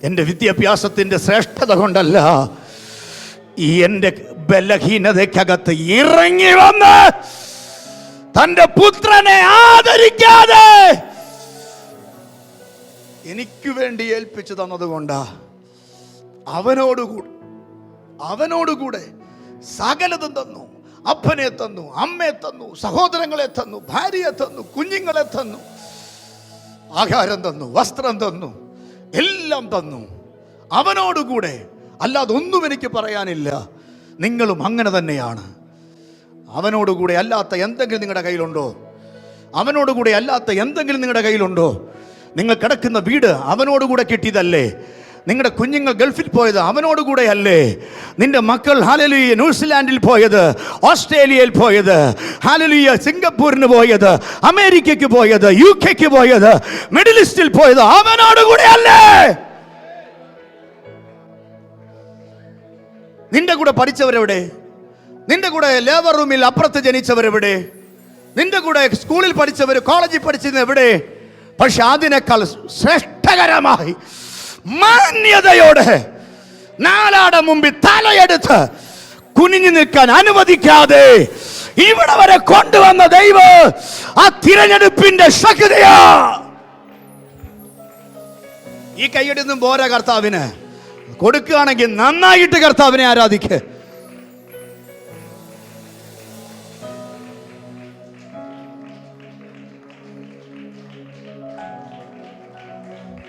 എൻ്റെ വിദ്യാഭ്യാസത്തിൻ്റെ ശ്രേഷ്ഠത കൊണ്ടല്ല, ഈ എൻ്റെ ബലഹീനതയ്ക്കകത്ത് ഇറങ്ങി വന്ന് തൻ്റെ പുത്രനെ ആദരിക്കാതെ എനിക്ക് വേണ്ടി ഏൽപ്പിച്ചു തന്നതുകൊണ്ടാ. അവനോടുകൂടെ സകലതും തന്നു. അപ്പനെ തന്നു, അമ്മയെ തന്നു, സഹോദരങ്ങളെ തന്നു, ഭാര്യയെ തന്നു, കുഞ്ഞുങ്ങളെ തന്നു, ആഹാരം തന്നു, വസ്ത്രം തന്നു, എല്ലാം തന്നു. അവനോടുകൂടെ. അല്ലാതെ ഒന്നും എനിക്ക് പറയാനില്ല. നിങ്ങളും അങ്ങനെ തന്നെയാണ്. അവനോടുകൂടെ അല്ലാത്ത എന്തെങ്കിലും നിങ്ങളുടെ കയ്യിലുണ്ടോ? അവനോടുകൂടെ അല്ലാത്ത എന്തെങ്കിലും നിങ്ങളുടെ കയ്യിലുണ്ടോ? നിങ്ങൾ കിടക്കുന്ന വീട് അവനോടുകൂടെ കിട്ടിയതല്ലേ? നിങ്ങളുടെ കുഞ്ഞുങ്ങൾ ഗൾഫിൽ പോയത് അവനോടുകൂടെ അല്ലേ? നിന്റെ മക്കൾ ഹല്ലേലൂയ ന്യൂസിലാൻഡിൽ പോയത്, ഓസ്ട്രേലിയയിൽ പോയത്, ഹല്ലേലൂയ സിംഗപ്പൂരിന് പോയത്, അമേരിക്കയ്ക്ക് പോയത്, UK പോയത്, മിഡിൽ ഈസ്റ്റിൽ പോയത് അവനോടുകൂടെ അല്ലേ? നിന്റെ കൂടെ പഠിച്ചവരെവിടെ? നിന്റെ കൂടെ ലേബർ റൂമിൽ അപ്പുറത്ത് ജനിച്ചവരെവിടെ? നിന്റെ കൂടെ സ്കൂളിൽ പഠിച്ചവർ, കോളേജിൽ പഠിച്ചത് എവിടെ? പക്ഷെ അതിനേക്കാൾ ശ്രേഷ്ഠകരമായി മാന്യതയോടെ നാലാടെ മുമ്പിൽ തലയെടുത്ത് കുനിഞ്ഞു നിൽക്കാൻ അനുവദിക്കാതെ ഇവിടെ വരെ കൊണ്ടുവന്ന ദൈവം ആ തിരഞ്ഞെടുപ്പിന്റെ ശക്തിയാ. ഈ കൈയടിയൊന്നും പോരാ കർത്താവിന്. കൊടുക്കുകയാണെങ്കിൽ നന്നായിട്ട് കർത്താവിനെ ആരാധിക്ക്.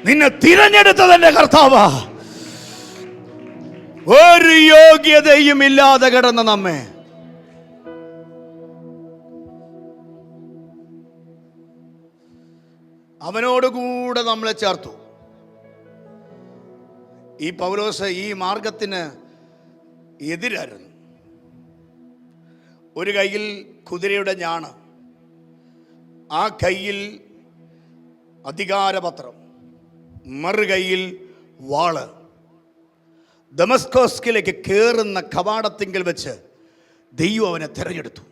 നിന്നെ തിരഞ്ഞെടുത്തത് എന്റെ കർത്താവാ. ഒരു യോഗ്യതയും ഇല്ലാതെ കിടന്ന നമ്മെ അവനോടുകൂടെ നമ്മളെ ചേർത്തു. ഈ പൗലോസ് ഈ മാർഗത്തിന് എതിരായിരുന്നു. ഒരു കയ്യിൽ കുതിരയുടെ ഞാണ്, ആ കയ്യിൽ അധികാരപത്രം, മറുകൈയിൽ വാള്. ദമസ്കോസിലേക്ക് കയറുന്ന കവാടത്തിങ്കൽ വെച്ച് ദൈവം അവനെ തിരഞ്ഞെടുത്തു.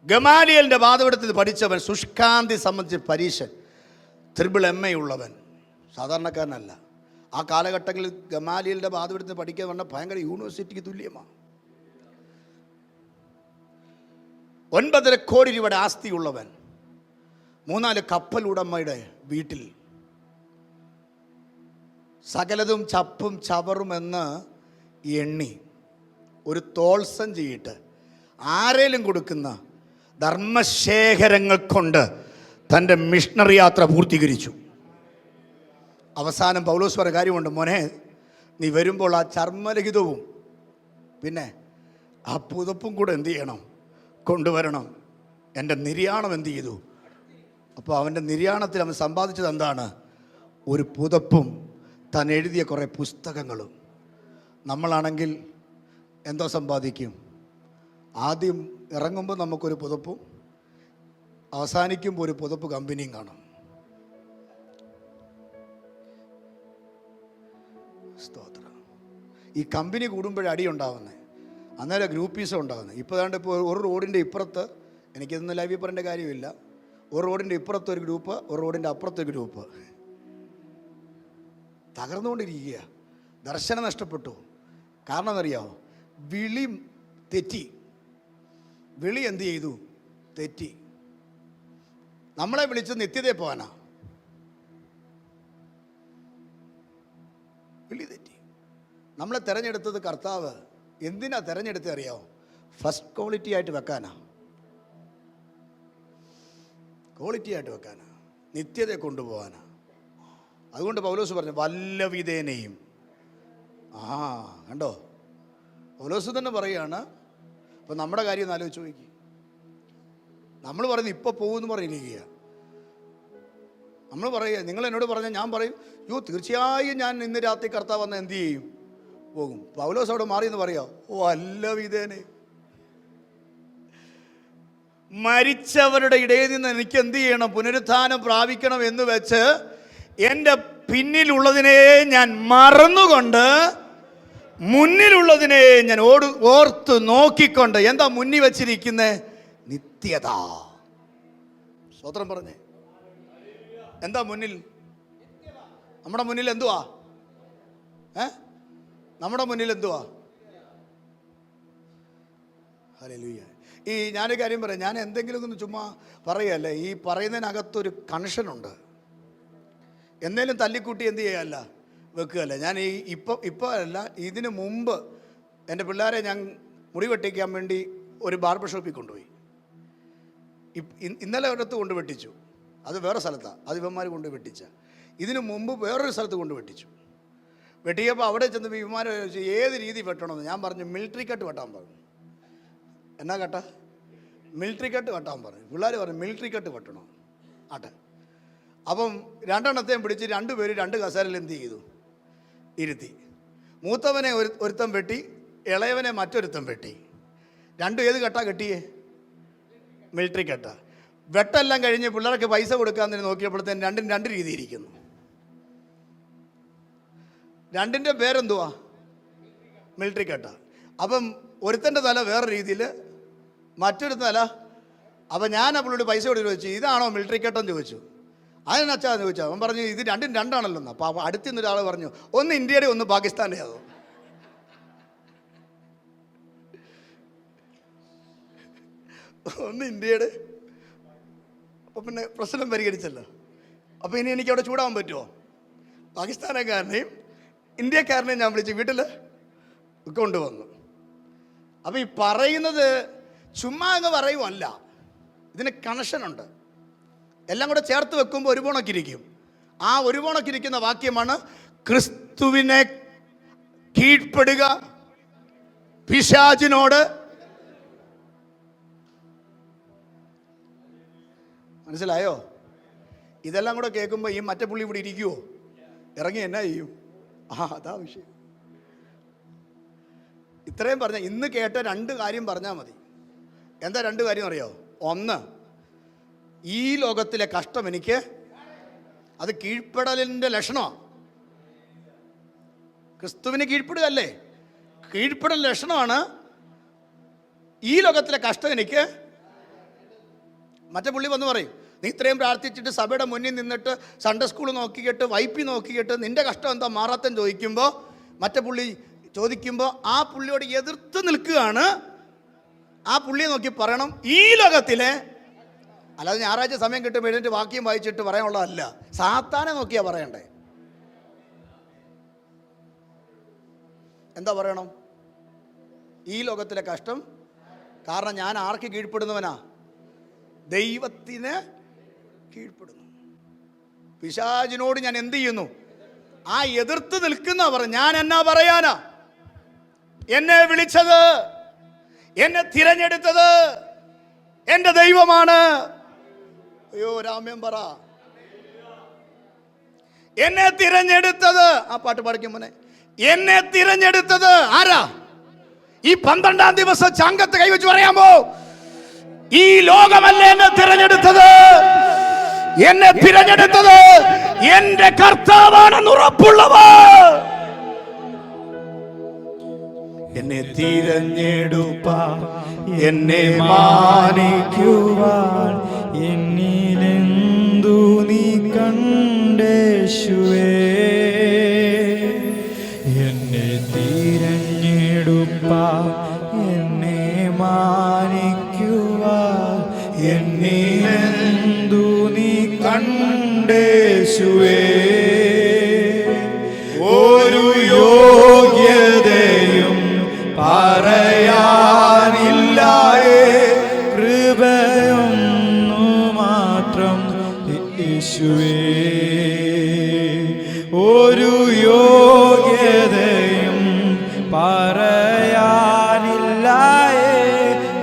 ഗമാലിയലിന്റെ വാദപീഠത്തിൽ പഠിച്ചവൻ, ശുഷ്കാന്തി സംബന്ധിച്ച് പരീശൻ, MA ഉള്ളവൻ, സാധാരണക്കാരനല്ല. ആ കാലഘട്ടങ്ങളിൽ ഗമാലിയലിന്റെ വാദപീഠത്തിൽ പഠിക്കാൻ പറഞ്ഞാൽ ഭയങ്കര യൂണിവേഴ്സിറ്റിക്ക് തുല്യമാണ്. 9.5 കോടി രൂപയുടെ ആസ്തിയുള്ളവൻ, 3-4 കപ്പൽ ഉടമയുടെ വീട്ടിൽ സകലതും ചപ്പും ചവറും എന്ന് എണ്ണി ഒരു തോൾസഞ്ചിയിട്ട് ആരേലും കൊടുക്കുന്ന ധർമ്മശേഖരങ്ങൾ കൊണ്ട് തൻ്റെ മിഷണറി യാത്ര പൂർത്തീകരിച്ചു. അവസാനം പൗലോസ് പറഞ്ഞ കാര്യമുണ്ട്, മോനെ നീ വരുമ്പോൾ ആ ചർമ്മരഹിതവും പിന്നെ ആ പുതപ്പും കൂടെ എന്ത് ചെയ്യണം, കൊണ്ടുവരണം. എൻ്റെ നിര്യാണം എന്ത് ചെയ്തു? അപ്പോൾ അവൻ്റെ നിര്യാണത്തിൽ അവൻ സമ്പാദിച്ചത് എന്താണ്? ഒരു പുതപ്പും താൻ എഴുതിയ കുറേ പുസ്തകങ്ങളും. നമ്മളാണെങ്കിൽ എന്തോ സമ്പാദിക്കും? ആദ്യം ഇറങ്ങുമ്പോൾ നമുക്കൊരു പുതപ്പും അവസാനിക്കുമ്പോൾ ഒരു പുതപ്പ് കമ്പനിയും കാണും. സ്തോത്രം. ഈ കമ്പനി കൂടുമ്പോഴേ അടി ഉണ്ടാവുന്നത്, അന്നേരം ഗ്രൂപ്പീസം ഉണ്ടാകുന്നത്. ഇപ്പോൾ ഒരു റോഡിൻ്റെ ഇപ്പുറത്ത്, എനിക്കിതൊന്നും ലൈവിൽ പറയേണ്ട കാര്യമില്ല, ഒരു റോഡിൻ്റെ ഇപ്പുറത്തൊരു ഗ്രൂപ്പ്, ഒരു റോഡിൻ്റെ അപ്പുറത്തൊരു ഗ്രൂപ്പ് തകർന്നുകൊണ്ടിരിക്കുക. ദർശനം നഷ്ടപ്പെട്ടു. കാരണം എന്നറിയാമോ? വിളി തെറ്റി. വിളി എന്ത് ചെയ്തു? തെറ്റി. നമ്മളെ വിളിച്ച് നിത്യതയെ പോകാനാ, വിളി തെറ്റി. നമ്മളെ തിരഞ്ഞെടുത്തത് കർത്താവ് എന്തിനാ തിരഞ്ഞെടുത്തത് അറിയാമോ? ഫസ്റ്റ് ക്വാളിറ്റി ആയിട്ട് വെക്കാനാ, ക്വാളിറ്റി ആയിട്ട് വെക്കാനാ, നിത്യതയെ കൊണ്ടുപോകാനാ. അതുകൊണ്ട് പൗലോസ് പറഞ്ഞു വല്ല വിധേനയും. കണ്ടോ, പൗലോസ് തന്നെ പറയുകയാണ്. അപ്പോൾ നമ്മുടെ കാര്യം ഒന്ന് ആലോചിച്ച് നോക്കി. നമ്മൾ പറയുന്നത് ഇപ്പോൾ പോകുമെന്ന് പറഞ്ഞിരിക്കുക. നമ്മൾ പറയുക, നിങ്ങൾ എന്നോട് പറഞ്ഞാൽ ഞാൻ പറയും, തീർച്ചയായും ഞാൻ ഇന്ന് രാത്രി കർത്താവ് വന്ന് എന്ത് ചെയ്യും? പോകും. പൗലോസ് അവിടെ മാറിയെന്ന് പറയാം, വല്ല വിധേനയും. മരിച്ചവരുടെ ഇടയിൽ നിന്ന് എനിക്ക് എന്ത് ചെയ്യണം? പുനരുത്ഥാനം പ്രാപിക്കണം എന്ന് വെച്ച് എൻ്റെ പിന്നിലുള്ളതിനെ ഞാൻ മറന്നുകൊണ്ട് മുന്നിലുള്ളതിനെ ഞാൻ ഓർത്ത് നോക്കിക്കൊണ്ട്. എന്താ മുന്നിൽ വെച്ചിരിക്കുന്നത്? നിത്യത. സ്തോത്രം പറഞ്ഞേ. എന്താ മുന്നിൽ? നമ്മുടെ മുന്നിൽ എന്തുവാ? നമ്മുടെ മുന്നിൽ എന്തുവാ? ഹല്ലേലൂയ. ഈ ഞാനൊരു കാര്യം പറയാം, ഞാൻ എന്തെങ്കിലും ഒന്ന് ചുമ്മാ പറയുകയല്ലേ, ഈ പറയുന്നതിനകത്തൊരു കണക്ഷനുണ്ട്. എന്നേലും തല്ലിക്കൂട്ടി എന്ത് ചെയ്യുകയല്ല, വെക്കുകയല്ല. ഞാൻ ഇപ്പോൾ അല്ല, ഇതിന് മുമ്പ് എൻ്റെ പിള്ളേരെ ഞാൻ മുടി വെട്ടിക്കാൻ വേണ്ടി ഒരു ബാർബർ ഷോപ്പിൽ കൊണ്ടുപോയി. ഇന്നലെ ഒരിടത്ത് കൊണ്ട് വെട്ടിച്ചു, അത് വേറെ സ്ഥലത്താണ്, അത് ഇവന്മാർ കൊണ്ട് വെട്ടിച്ച. ഇതിന് മുമ്പ് വേറൊരു സ്ഥലത്ത് കൊണ്ട് വെട്ടിച്ചു. വെട്ടിയപ്പോൾ അവിടെ ചെന്ന് ഇവന്മാർ ചോദിച്ചു ഏത് രീതി വെട്ടണമെന്ന്. ഞാൻ പറഞ്ഞു മിലിറ്ററി കട്ട് വെട്ടാൻ പറഞ്ഞു. എന്നാ കേട്ടാ? മിലിറ്ററി കട്ട് വെട്ടാൻ പറഞ്ഞു. പിള്ളേർ പറഞ്ഞു മിലിറ്ററി കട്ട് വെട്ടണം. ആട്ടെ. അപ്പം രണ്ടെണ്ണത്തെയും പിടിച്ച് രണ്ടുപേരും 2 കസേരയിൽ എന്ത് ചെയ്തു? ഇരുത്തി. മൂത്തവനെ ഒരുത്തം വെട്ടി, ഇളയവനെ മറ്റൊരുത്തം വെട്ടി. രണ്ടും ഏത് കെട്ടാ കെട്ടിയേ? മിലിറ്ററി കെട്ട. വെട്ടെല്ലാം കഴിഞ്ഞ് പിള്ളേർക്ക് പൈസ കൊടുക്കാൻ നോക്കിയപ്പോഴത്തേന് രണ്ടും 2 രീതി ഇരിക്കുന്നു. രണ്ടിൻ്റെ പേരെന്തുവാ? മിലിറ്ററി കെട്ട. അപ്പം ഒരുത്തൻ്റെ തല വേറെ രീതിയിൽ, മറ്റൊരു തല. അപ്പം ഞാൻ അവളോട് പൈസ കൊടുത്ത് ചോദിച്ചു ഇതാണോ മിലിറ്ററി കെട്ടെന്ന് ചോദിച്ചു. അതിനച്ഛാ ചോദിച്ചാൽ അവൻ പറഞ്ഞു ഇത് രണ്ടും രണ്ടാണല്ലോ. അപ്പോൾ അടുത്തുനിന്ന് ഒരാൾ പറഞ്ഞു ഒന്ന് ഇന്ത്യയുടെ ഒന്ന് പാകിസ്ഥാൻ്റെ അതോ. ഒന്ന് ഇന്ത്യയുടെ. അപ്പോൾ പിന്നെ പ്രശ്നം പരിഹരിച്ചല്ലോ. അപ്പോൾ ഇനി എനിക്ക് അവിടെ ചൂടാവാൻ പറ്റുമോ? പാകിസ്ഥാനക്കാരനെയും ഇന്ത്യക്കാരനെയും ഞാൻ വിളിച്ച് വീട്ടിൽ കൊണ്ടുവന്നു. അപ്പം ഈ പറയുന്നത് ചുമ്മാ അങ്ങ് പറയുമല്ല, ഇതിന് കണക്ഷനുണ്ട്. എല്ലാം കൂടെ ചേർത്ത് വെക്കുമ്പോൾ ഒരു പോണക്കിരിക്കും. ആ ഒരു പോണക്കിരിക്കുന്ന വാക്യമാണ് ക്രിസ്തുവിനെ കീഴ്പ്പെടുക, പിശാചിനോട്. മനസ്സിലായോ? ഇതെല്ലാം കൂടെ കേൾക്കുമ്പോൾ ഈ മറ്റേ പുള്ളി ഇവിടെ ഇരിക്കുവോ? ഇറങ്ങി എന്നാ ചെയ്യും? അതാ വിഷയം. ഇത്രയും പറഞ്ഞ ഇന്ന് കേട്ട 2 കാര്യം പറഞ്ഞാൽ മതി. എന്താ 2 കാര്യം അറിയോ? ഒന്ന്, ഈ ലോകത്തിലെ കഷ്ടം എനിക്ക്, അത് കീഴ്പ്പെടലിൻ്റെ ലക്ഷണമാണ്. ക്രിസ്തുവിന് കീഴ്പ്പെടുകയല്ലേ? കീഴ്പ്പെടൽ ലക്ഷണമാണ്. ഈ ലോകത്തിലെ കഷ്ടം എനിക്ക്. മറ്റേ പുള്ളി വന്ന് പറയും, നീ ഇത്രയും പ്രാർത്ഥിച്ചിട്ട് സഭയുടെ മുന്നിൽ നിന്നിട്ട് സൺഡേ സ്കൂൾ നോക്കിയിട്ട് വൈപ്പി നോക്കിയിട്ട് നിന്റെ കഷ്ടം എന്താ മാറാത്തം ചോദിക്കുമ്പോൾ, മറ്റേ പുള്ളി ചോദിക്കുമ്പോൾ ആ പുള്ളിയോട് എതിർത്ത് നിൽക്കുകയാണ്. ആ പുള്ളിയെ നോക്കി പറയണം ഈ ലോകത്തിലെ, അല്ലാതെ ഞായറാഴ്ച സമയം കിട്ടുമ്പോൾ എഴുന്നേറ്റ് വാക്യം വായിച്ചിട്ട് പറയാനുള്ളതല്ല, സാത്താനെ നോക്കിയാ പറയണ്ടേ. എന്താ പറയണം? ഈ ലോകത്തിലെ കഷ്ടം. കാരണം ഞാൻ ആർക്ക് കീഴ്പ്പെടുന്നവനാ? ദൈവത്തിന് കീഴ്പ്പെടുന്നു. പിശാചിനോട് ഞാൻ എന്ത് ചെയ്യുന്നു? ആ എതിർത്ത് നിൽക്കുന്ന പറഞ്ഞു. ഞാൻ എന്നാ പറയാനാ? എന്നെ വിളിച്ചത്, എന്നെ തിരഞ്ഞെടുത്തത് എൻ്റെ ദൈവമാണ്. അയ്യോ രാമ്യം പറ. എന്നെ തിരഞ്ഞെടുത്തത്, ആ പാട്ട് പാടിക്കും മോനെ. എന്നെ തിരഞ്ഞെടുത്തത് ആരാ? ഈ 12-ാം ദിവസം ചങ്കത്ത് കൈവച്ച് പറയാമോ? ഈ ലോകമല്ല എന്നെ തിരഞ്ഞെടുത്തത്. എന്നെ തിരഞ്ഞെടുത്തത് എന്റെ കർത്താവാണെന്ന് ഉറപ്പുള്ളവർ. എന്നെ തിരഞ്ഞെടുപ്പാൻ, എന്നെ മാനിക്കുവാൻ, എന്നിലെന്തു നീ കണ്ടേശുവേ. എന്നെ തിരഞ്ഞെടുപ്പാൻ, എന്നെ മാനിക്കുവാൻ, എന്നിലെന്തു നീ കണ്ടേശുവേ. ഒരു യോഗ്യതയും പറയാനില്ലായേ, കൃപയൊന്നു മാത്രം യേശുവേ. ഒരു യോഗ്യതയും പറയാനില്ലായേ,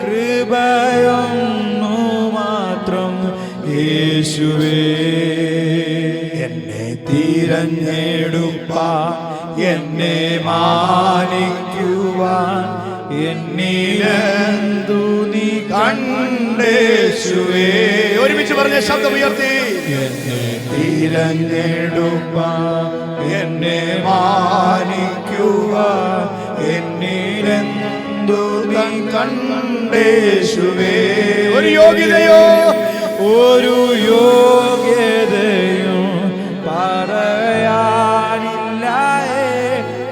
കൃപയൊന്നു മാത്രം യേശുവേ. എന്നെ തിരഞ്ഞെടുപ്പാൻ, എന്നെ മാനിക്കുവാൻ, എന്നിലെന്തു നീ കണ്ടേശുവേ. ഒരുമിച്ച് പറഞ്ഞ ശബ്ദം ഉയർത്തി. എന്നെ തിരഞ്ഞെടുപ്പാൻ, എന്നെ മാനിക്കുവാൻ, എന്നിലെന്തു നീ കണ്ടേശുവേ. ഒരു യോഗ്യതയോ, ഒരു യോഗ്യതയോ പറയാനില്ലായേ,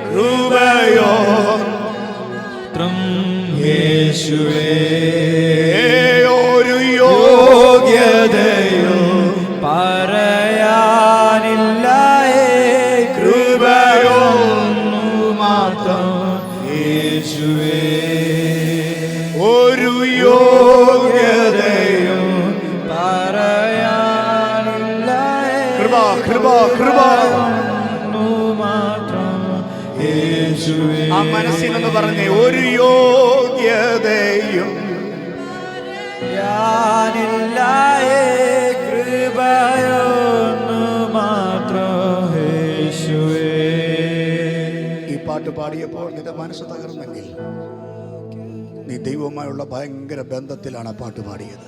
കൃപയോ യേശുവേ. ഒരു യോഗ്യതയോ പറയാനില്ലായേ, കൃപയൊന്നു മാത്രം യേശുവേ. ഒരു യോഗ്യതയോ പറയാനില്ലായേ, കൃപ കൃപ കൃപ മാത്രം യേശുവേ. ആ മനസ്സിനെന്ന് പറഞ്ഞേ, ഒരു യോഗ്യതയും ഞാനില്ലായേ, കൃപയൊന്നു മാത്രം യേശുവേ. ഈ പാട്ട് പാടിയപ്പോൾ നിന്റെ മനസ്സ് തകർന്നെങ്കിൽ നീ ദൈവവുമായുള്ള ഭയങ്കര ബന്ധത്തിലാണ് ആ പാട്ട് പാടിയത്.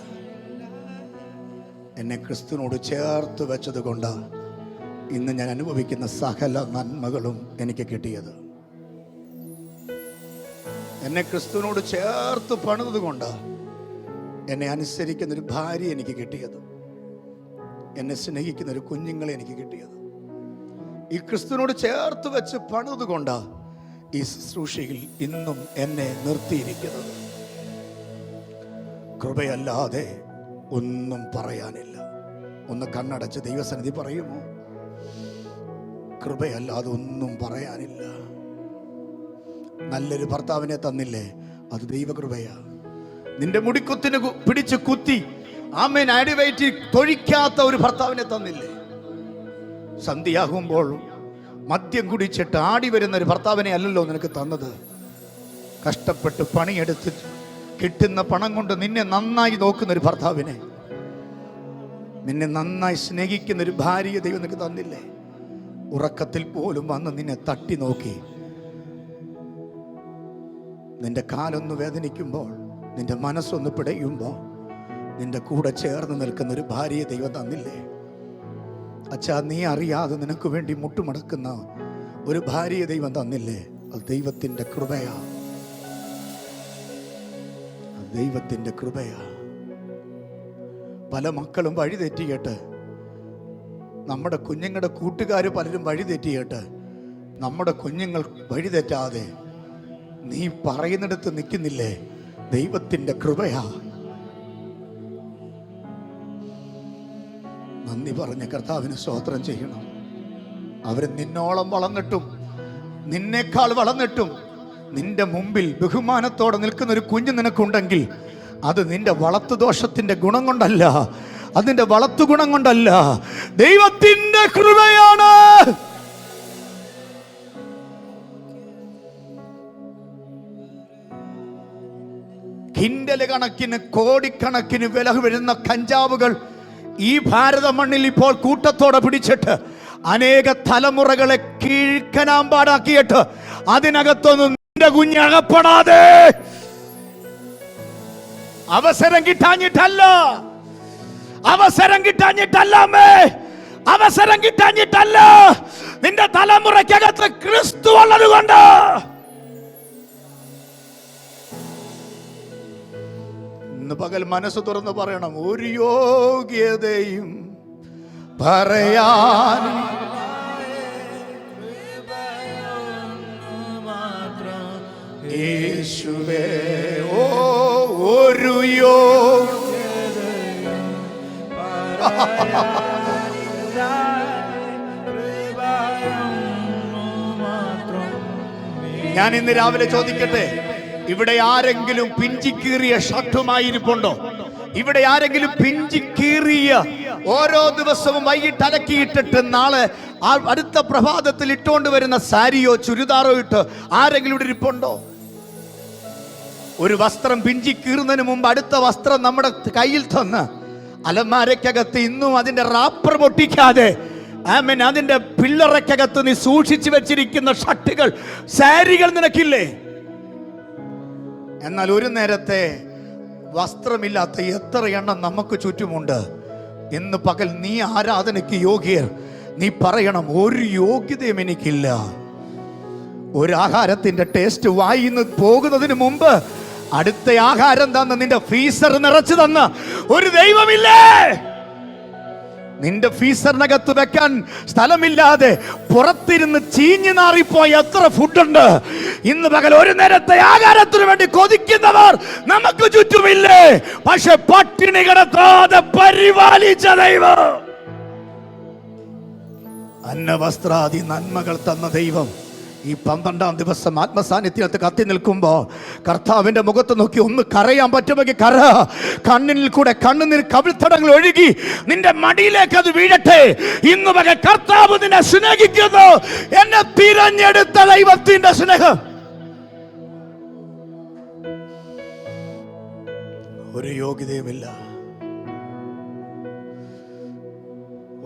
എന്നെ ക്രിസ്തുവിനോട് ചേർത്ത് വെച്ചത് കൊണ്ട് ഇന്ന് ഞാൻ അനുഭവിക്കുന്ന സകല നന്മകളും എനിക്ക് കിട്ടിയത്. എന്നെ ക്രിസ്തുവിനോട് ചേർത്ത് പണിതത് കൊണ്ട് എന്നെ അനുസരിക്കുന്നൊരു ഭാര്യ എനിക്ക് കിട്ടിയത്, എന്നെ സ്നേഹിക്കുന്നൊരു കുഞ്ഞുങ്ങളെ എനിക്ക് കിട്ടിയത്. ഈ ക്രിസ്തുവിനോട് ചേർത്ത് വെച്ച് പണിതത് കൊണ്ട് ഈ ശുശ്രൂഷയിൽ ഇന്നും എന്നെ നിർത്തിയിരിക്കുന്നത്. കൃപയല്ലാതെ ഒന്നും പറയാനില്ല. ഒന്ന് കണ്ണടച്ച് ദൈവസന്നിധി പറയുമോ? കൃപയല്ലാതെ ഒന്നും പറയാനില്ല. നല്ലൊരു ഭർത്താവിനെ തന്നില്ലേ, അത് ദൈവകൃപയാ. നിന്റെ മുടിക്കുത്തിന് പിടിച്ച് കുത്തി ആമേൻ അടിവയറ്റി തൊഴിക്കാത്ത ഒരു ഭർത്താവിനെ തന്നില്ലേ. സന്ധ്യയാകുമ്പോൾ മദ്യം കുടിച്ചിട്ട് ആടി വരുന്ന ഒരു ഭർത്താവിനെ അല്ലല്ലോ നിനക്ക് തന്നത്. കഷ്ടപ്പെട്ട് പണിയെടുത്ത് കിട്ടുന്ന പണം കൊണ്ട് നിന്നെ നന്നായി നോക്കുന്ന ഒരു ഭർത്താവിനെ, നിന്നെ നന്നായി സ്നേഹിക്കുന്ന ഒരു ഭാര്യയെ ദൈവം നിനക്ക് തന്നില്ലേ. ഉറക്കത്തിൽ പോലും വന്ന് നിന്നെ തട്ടി നോക്കി, നിന്റെ കാലൊന്ന് വേദനിക്കുമ്പോൾ, നിന്റെ മനസ്സൊന്ന് പിടയുമ്പോൾ നിന്റെ കൂടെ ചേർന്ന് നിൽക്കുന്ന ഒരു ഭാര്യയെ ദൈവം തന്നില്ലേ. അച്ഛാ, നീ അറിയാതെ നിനക്ക് വേണ്ടി മുട്ടുമടക്കുന്ന ഒരു ഭാര്യയെ ദൈവം തന്നില്ലേ. അത് ദൈവത്തിൻ്റെ കൃപയാ, അത് ദൈവത്തിൻ്റെ കൃപയാ. പല മക്കളും വഴിതെറ്റിയിട്ട്, നമ്മുടെ കുഞ്ഞുങ്ങളുടെ കൂട്ടുകാർ പലരും വഴിതെറ്റിയിട്ട്, നമ്മുടെ കുഞ്ഞുങ്ങൾ വഴിതെറ്റാതെ നീ പറയുന്നിടത്ത് നിൽക്കുന്നില്ലേ, ദൈവത്തിൻ്റെ കൃപയാ. നന്ദി പറഞ്ഞ കർത്താവിന് സ്തോത്രം ചെയ്യണം. അവർ നിന്നോളം വളർന്നിട്ടും നിന്നേക്കാൾ വളർന്നിട്ടും നിന്റെ മുമ്പിൽ ബഹുമാനത്തോടെ നിൽക്കുന്ന ഒരു കുഞ്ഞ് നിനക്കുണ്ടെങ്കിൽ അത് നിന്റെ വളർത്തുദോഷത്തിന്റെ ഗുണം കൊണ്ടല്ല, അതിന്റെ വളർത്തു ഗുണം കൊണ്ടല്ല, ദൈവത്തിന്റെ കൃപയാണ്. കിൻഡല് കണക്കിന് കോടിക്കണക്കിന് വില വരുന്ന കഞ്ചാവുകൾ ഈ ഭാരത മണ്ണിൽ ഇപ്പോൾ കൂട്ടത്തോടെ പിടിച്ചിട്ട് അനേക തലമുറകളെ കീഴ്ക്കനാമ്പാടാക്കിയിട്ട് അതിനകത്തൊന്നും നിന്റെ കുഞ്ഞകപ്പെടാതെ, അവസരം കിട്ടാഞ്ഞിട്ടല്ല, അവസരം കിട്ടാഞ്ഞിട്ടല്ലേ, അവസരം കിട്ടാഞ്ഞിട്ടല്ല, നിന്റെ തലമുറയ്ക്കകത്ത് ക്രിസ്തു ഉള്ളത് കൊണ്ട്. ഇന്ന് പകൽ മനസ്സ് തുറന്ന് പറയണം, ഒരു യോഗ്യതയും പറയാൻ യേശുവേ, ഓ ഒരു ഞാൻ ഇന്ന് രാവിലെ ചോദിക്കട്ടെ, ഇവിടെ ആരെങ്കിലും പിഞ്ചിക്കീറിയ ഷർട്ടുമായിരിപ്പുണ്ടോ? ഇവിടെ ആരെങ്കിലും പിഞ്ചിക്കീറിയ ഓരോ ദിവസവും വൈകിട്ട് അലക്കിയിട്ടിട്ട് നാളെ അടുത്ത പ്രഭാതത്തിൽ ഇട്ടുകൊണ്ട് വരുന്ന സാരിയോ ചുരിദാറോ ഇട്ട് ആരെങ്കിലും ഇവിടെ ഇരിപ്പുണ്ടോ? ഒരു വസ്ത്രം പിഞ്ചിക്കീറുന്നതിന് മുമ്പ് അടുത്ത വസ്ത്രം നമ്മുടെ കയ്യിൽ തന്ന് അലമാരയ്ക്കകത്ത് ഇന്നും അതിന്റെ റാപ്പർ പൊട്ടിക്കാതെ ആമേൻ അതിന്റെ പിള്ളറയ്ക്കകത്ത് നീ സൂക്ഷിച്ചു വെച്ചിരിക്കുന്ന ഷർട്ടുകൾ, സാരികൾ നിനക്കില്ലേ? എന്നാൽ ഒരു നേരത്തെ വസ്ത്രമില്ലാത്ത എത്ര എണ്ണം നമുക്ക് ചുറ്റുമുണ്ട്. ഇന്ന് പകൽ നീ ആരാധനയ്ക്ക് യോഗ്യർ. നീ പറയണം, ഒരു യോഗ്യതയും എനിക്കില്ല. ഒരു ആഹാരത്തിന്റെ ടേസ്റ്റ് വായിന്ന് പോകുന്നതിന് മുമ്പ് അടുത്ത ആഹാരം തന്ന് നിന്റെ ഫീസർ നിറച്ചു തന്ന ഒരു ദൈവമില്ലേ? നിന്റെ ഫീസറിനകത്ത് വെക്കാൻ സ്ഥലമില്ലാതെ പുറത്തിരുന്ന് ചീഞ്ഞു നാറിപ്പോയ എത്ര ഫുഡുണ്ട്. ഇന്ന് പകൽ ഒരു നേരത്തെ ആഹാരത്തിന് വേണ്ടി കൊതിക്കുന്നവർ നമുക്ക് ചുറ്റുമില്ലേ? പക്ഷെ പട്ടിണി കിടത്താതെ പരിപാലിച്ച ദൈവം, അന്നവസ്ത്രാദി നന്മകൾ തന്ന ദൈവം ഈ 12-ാം ദിവസം ആത്മസാന്നിധ്യത്ത് കത്തി നിൽക്കുമ്പോൾ കർത്താവിന്റെ മുഖത്ത് നോക്കി ഒന്ന് കരയാൻ പറ്റുമെങ്കിൽ കര. കണ്ണിൽ കൂടെ കണ്ണുനീർ കവിൾത്തടങ്ങൾ ഒഴുകി നിന്റെ മടിയിലേക്ക് അത് വീഴട്ടെ. ഇന്ന് പകൽ കർത്താവ് നിന്നെ സ്നേഹിക്കുന്നു. എന്നെ തിരഞ്ഞെടുത്ത ദൈവത്തിന്റെ സ്നേഹം. ഒരു യോഗ്യതയുമില്ല,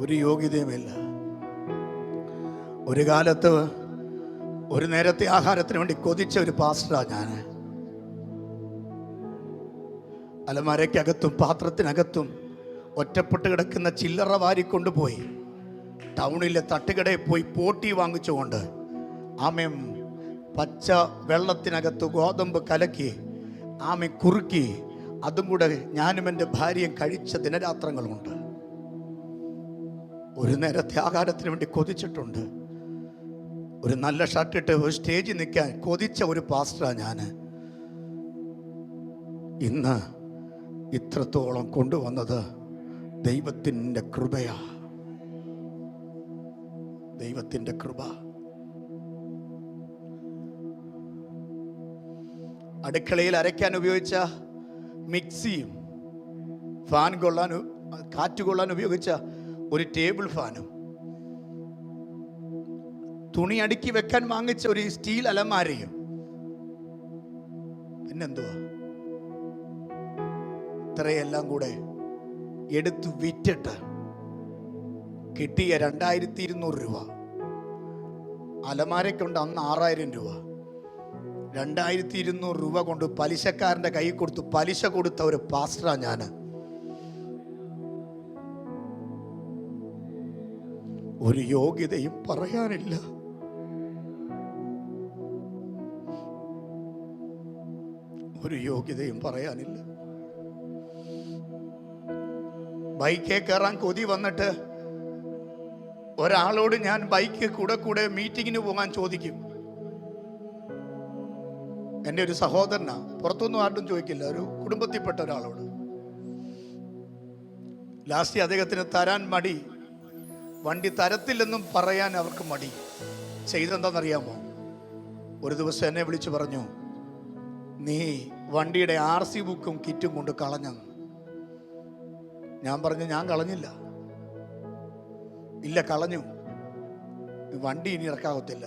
ഒരു യോഗ്യതയുമില്ല. ഒരു കാലത്ത് ഒരു നേരത്തെ ആഹാരത്തിന് വേണ്ടി കൊതിച്ച ഒരു പാസ്റ്ററാ ഞാൻ. അലമാരയ്ക്കകത്തും പാത്രത്തിനകത്തും ഒറ്റപ്പെട്ട് കിടക്കുന്ന ചില്ലറ വാരിക്കൊണ്ടുപോയി ടൗണിലെ തട്ടുകടയിൽ പോയി പോട്ടി വാങ്ങിച്ചുകൊണ്ട് ആമയും പച്ച വെള്ളത്തിനകത്ത് ഗോതമ്പ് കലക്കി ആമ കുറുക്കി അതും കൂടെ ഞാനും എൻ്റെ ഭാര്യയും കഴിച്ച ദിനരാത്രങ്ങളുണ്ട്. ഒരു നേരത്തെ ആഹാരത്തിന് വേണ്ടി കൊതിച്ചിട്ടുണ്ട്. ഒരു നല്ല ഷർട്ടിട്ട് ഒരു സ്റ്റേജിൽ നിൽക്കാൻ കൊതിച്ച ഒരു പാസ്റ്ററാ ഞാൻ. ഇന്ന് ഇത്രത്തോളം കൊണ്ടുവന്നത് ദൈവത്തിൻ്റെ കൃപയാ, ദൈവത്തിൻ്റെ കൃപ. അടുക്കളയിൽ അരയ്ക്കാൻ ഉപയോഗിച്ച മിക്സിയും ഫാൻ കൊള്ളാൻ, കാറ്റ് കൊള്ളാൻ ഉപയോഗിച്ച ഒരു ടേബിൾ ഫാനും, തുണി അടുക്കി വെക്കാൻ വാങ്ങിച്ച ഒരു സ്റ്റീൽ അലമാരയും, പിന്നെന്തുവാ, ഇത്രയെല്ലാം കൂടെ എടുത്തു വിറ്റിട്ട് കിട്ടിയ 2200 രൂപ. അലമാരയ്ക്കുണ്ട് അന്ന് 6000 രൂപ. 2200 രൂപ കൊണ്ട് പലിശക്കാരൻ്റെ കൈ കൊടുത്തു പലിശ കൊടുത്ത ഒരു പാസ്റ്ററാ ഞാൻ. ഒരു യോഗ്യതയും പറയാനില്ല. ഒരു യോഗ്യതയും പറയാനില്ല. ബൈക്കേ കയറാൻ കൊതി വന്നിട്ട് ഒരാളോട് ഞാൻ ബൈക്ക് കൂടെ മീറ്റിങ്ങിന് പോകാൻ ചോദിക്കും. എൻ്റെ ഒരു സഹോദരനാ, പുറത്തൊന്നും ആരും ചോദിക്കില്ല, ഒരു കുടുംബത്തിൽപ്പെട്ട ഒരാളോട്. ലാസ്റ്റ് അദ്ദേഹത്തിന് തരാൻ മടി, വണ്ടി തരത്തില്ലെന്നും പറയാൻ അവർക്ക് മടി. ചെയ്തെന്താണെന്നറിയാമോ? ഒരു ദിവസം എന്നെ വിളിച്ചു പറഞ്ഞു, നീ വണ്ടിയുടെ RC ബുക്കും കിറ്റും കൊണ്ട് കളഞ്ഞെന്ന്. ഞാൻ പറഞ്ഞു, ഞാൻ കളഞ്ഞില്ല. ഇല്ല, കളഞ്ഞു, വണ്ടി ഇനി ഇറക്കാകത്തില്ല.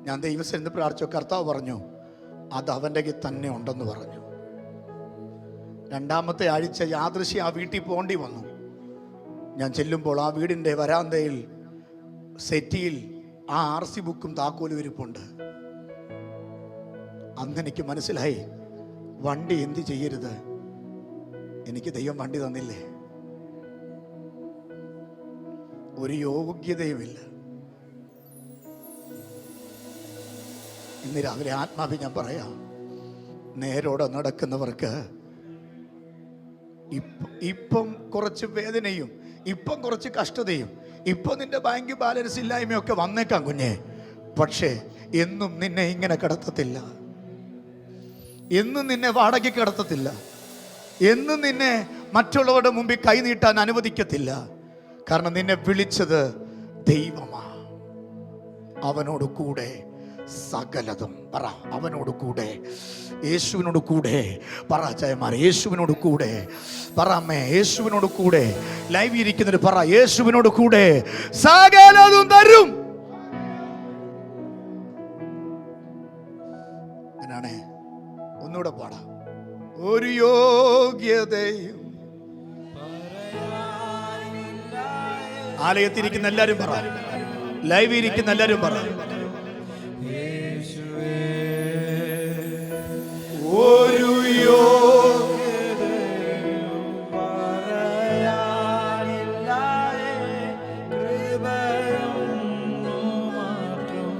ഞാൻ ദൈവസന്നിധിയിൽ പ്രാർത്ഥിച്ചു. കർത്താവ് പറഞ്ഞു, അത് അവൻ്റെ കയ്യിൽ തന്നെ ഉണ്ടെന്ന് പറഞ്ഞു. രണ്ടാമത്തെ ആഴ്ച യാദൃശ്യം ആ വീട്ടിൽ പോകേണ്ടി വന്നു. ഞാൻ ചെല്ലുമ്പോൾ ആ വീടിൻ്റെ വരാന്തയിൽ സെറ്റിയിൽ ആ RC ബുക്കും താക്കോലും ഇരിപ്പുണ്ട്. അന്ന് എനിക്ക് മനസ്സിലായി, വണ്ടി എന്ത് ചെയ്യരുത്, എനിക്ക് ദൈവം വണ്ടി തന്നില്ലേ. ഒരു യോഗ്യതയുമില്ല. ഇന്ന് രാവിലെ ആത്മാവി ഞാൻ പറയാം, നേരോടെ നടക്കുന്നവർക്ക് ഇപ്പം കുറച്ച് വേദനയും ഇപ്പം കുറച്ച് കഷ്ടതയും ഇപ്പം നിന്റെ ബാങ്ക് ബാലൻസ് ഇല്ലായ്മയൊക്കെ വന്നേക്കാം കുഞ്ഞെ. പക്ഷേ എന്നും നിന്നെ ഇങ്ങനെ കിടത്തത്തില്ല. എന്നും നിന്നെ വാടകയ്ക്ക് കിടത്തത്തില്ല. എന്നും നിന്നെ മറ്റുള്ളവരുടെ മുമ്പിൽ കൈനീട്ടാൻ അനുവദിക്കത്തില്ല. കാരണം നിന്നെ വിളിച്ചത് ദൈവമാ. അവനോട് കൂടെ സകലതും. പറ, അവനോട് കൂടെ, യേശുവിനോട് കൂടെ. പറ ചയമാർ, യേശുവിനോട് കൂടെ. പറ അമ്മേ, യേശുവിനോട് കൂടെ. ലൈവ് ഇരിക്കുന്നവർ പറ, യേശുവിനോട് കൂടെ സകലതും തരും. എന്നാണേ, ഒന്നുകൂടെ പാടാം. ഒരു യോഗ്യതയും. ആലയത്തിരിക്കുന്ന എല്ലാവരും പറ, ലൈവ് ഇരിക്കുന്ന എല്ലാവരും പറ, ഒരു യോഗ്യതയും പറയാനില്ല, കൃപയൊന്നു മാത്രം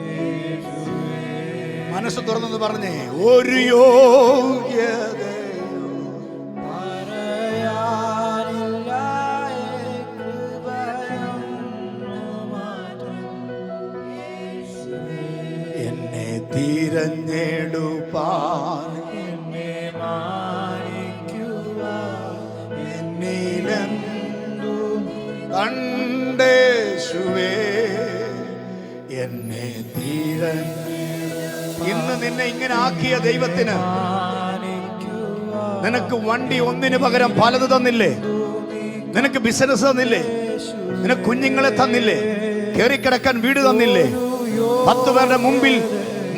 യേശുവേ. മനസ്സ് തുറന്നു പറഞ്ഞേ, ഒരു യോഗ്യതയും പറയാനില്ല, കൃപയൊന്നു മാത്രം യേശുവേ. എന്നെ തിരഞ്ഞെടുപ്പാൻ, എന്നെ മാനിക്കുവാൻ, എന്നിലെന്തു കണ്ടേശുവേ. എന്നെ ഇന്ന് നിന്നെ ഇങ്ങനെ ആക്കിയ ദൈവത്തിന് നിനക്ക് വണ്ടി ഒന്നിന് പകരം പലത് തന്നില്ലേ? നിനക്ക് ബിസിനസ് തന്നില്ലേ? നിനക്ക് കുഞ്ഞുങ്ങളെ തന്നില്ലേ? കയറിക്കിടക്കാൻ വീട് തന്നില്ലേ? 10 പേരുടെ മുമ്പിൽ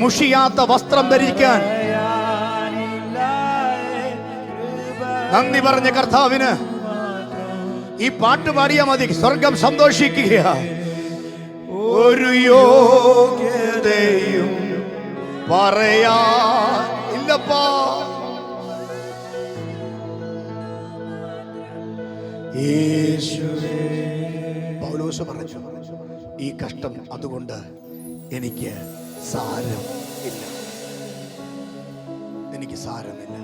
മുഷിയാത്ത വസ്ത്രം ധരിക്കാൻ നന്ദി പറഞ്ഞ കർത്താവിന് ഈ പാട്ട് പാടിയാ മതി, സ്വർഗം സന്തോഷിക്കുക. ഒരു യോഗ്യതയും പറയാ ഇല്ലപ്പാ. യേശുവേ. പൗലോസ് പറഞ്ഞു, ഈ കഷ്ടം അതുകൊണ്ട് എനിക്ക് സാരം ഇല്ല. എനിക്ക് സാരമില്ല.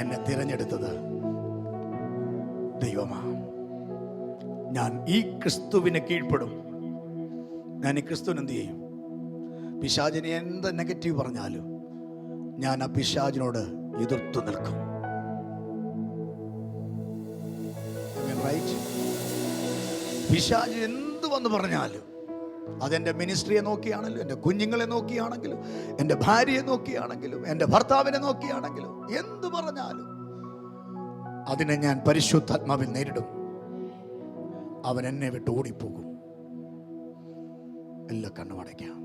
എന്നെ തിരഞ്ഞെടുത്തത് ദൈവമാ. ഞാൻ ഈ ക്രിസ്തുവിനെ കീഴ്പ്പെടും. ഞാൻ ഈ ക്രിസ്തുവിന് എന്ത് ചെയ്യും? പിശാചിനെ എന്ത് നെഗറ്റീവ് പറഞ്ഞാലും ഞാൻ ആ പിശാചിനോട് എതിർത്തു നിൽക്കും. പിശാച് എന്ത് വന്ന് പറഞ്ഞാലും, അതെൻ്റെ മിനിസ്ട്രിയെ നോക്കിയാണെങ്കിലും, എൻ്റെ കുഞ്ഞുങ്ങളെ നോക്കിയാണെങ്കിലും, എൻ്റെ ഭാര്യയെ നോക്കിയാണെങ്കിലും, എൻ്റെ ഭർത്താവിനെ നോക്കിയാണെങ്കിലും, എന്ത് പറഞ്ഞാലും അതിനെ ഞാൻ പരിശുദ്ധാത്മാവിൽ നേരിടും. അവൻ എന്നെ വിട്ട് ഓടിപ്പോകും. എല്ലാ കണ്ണും അടയ്ക്കാം.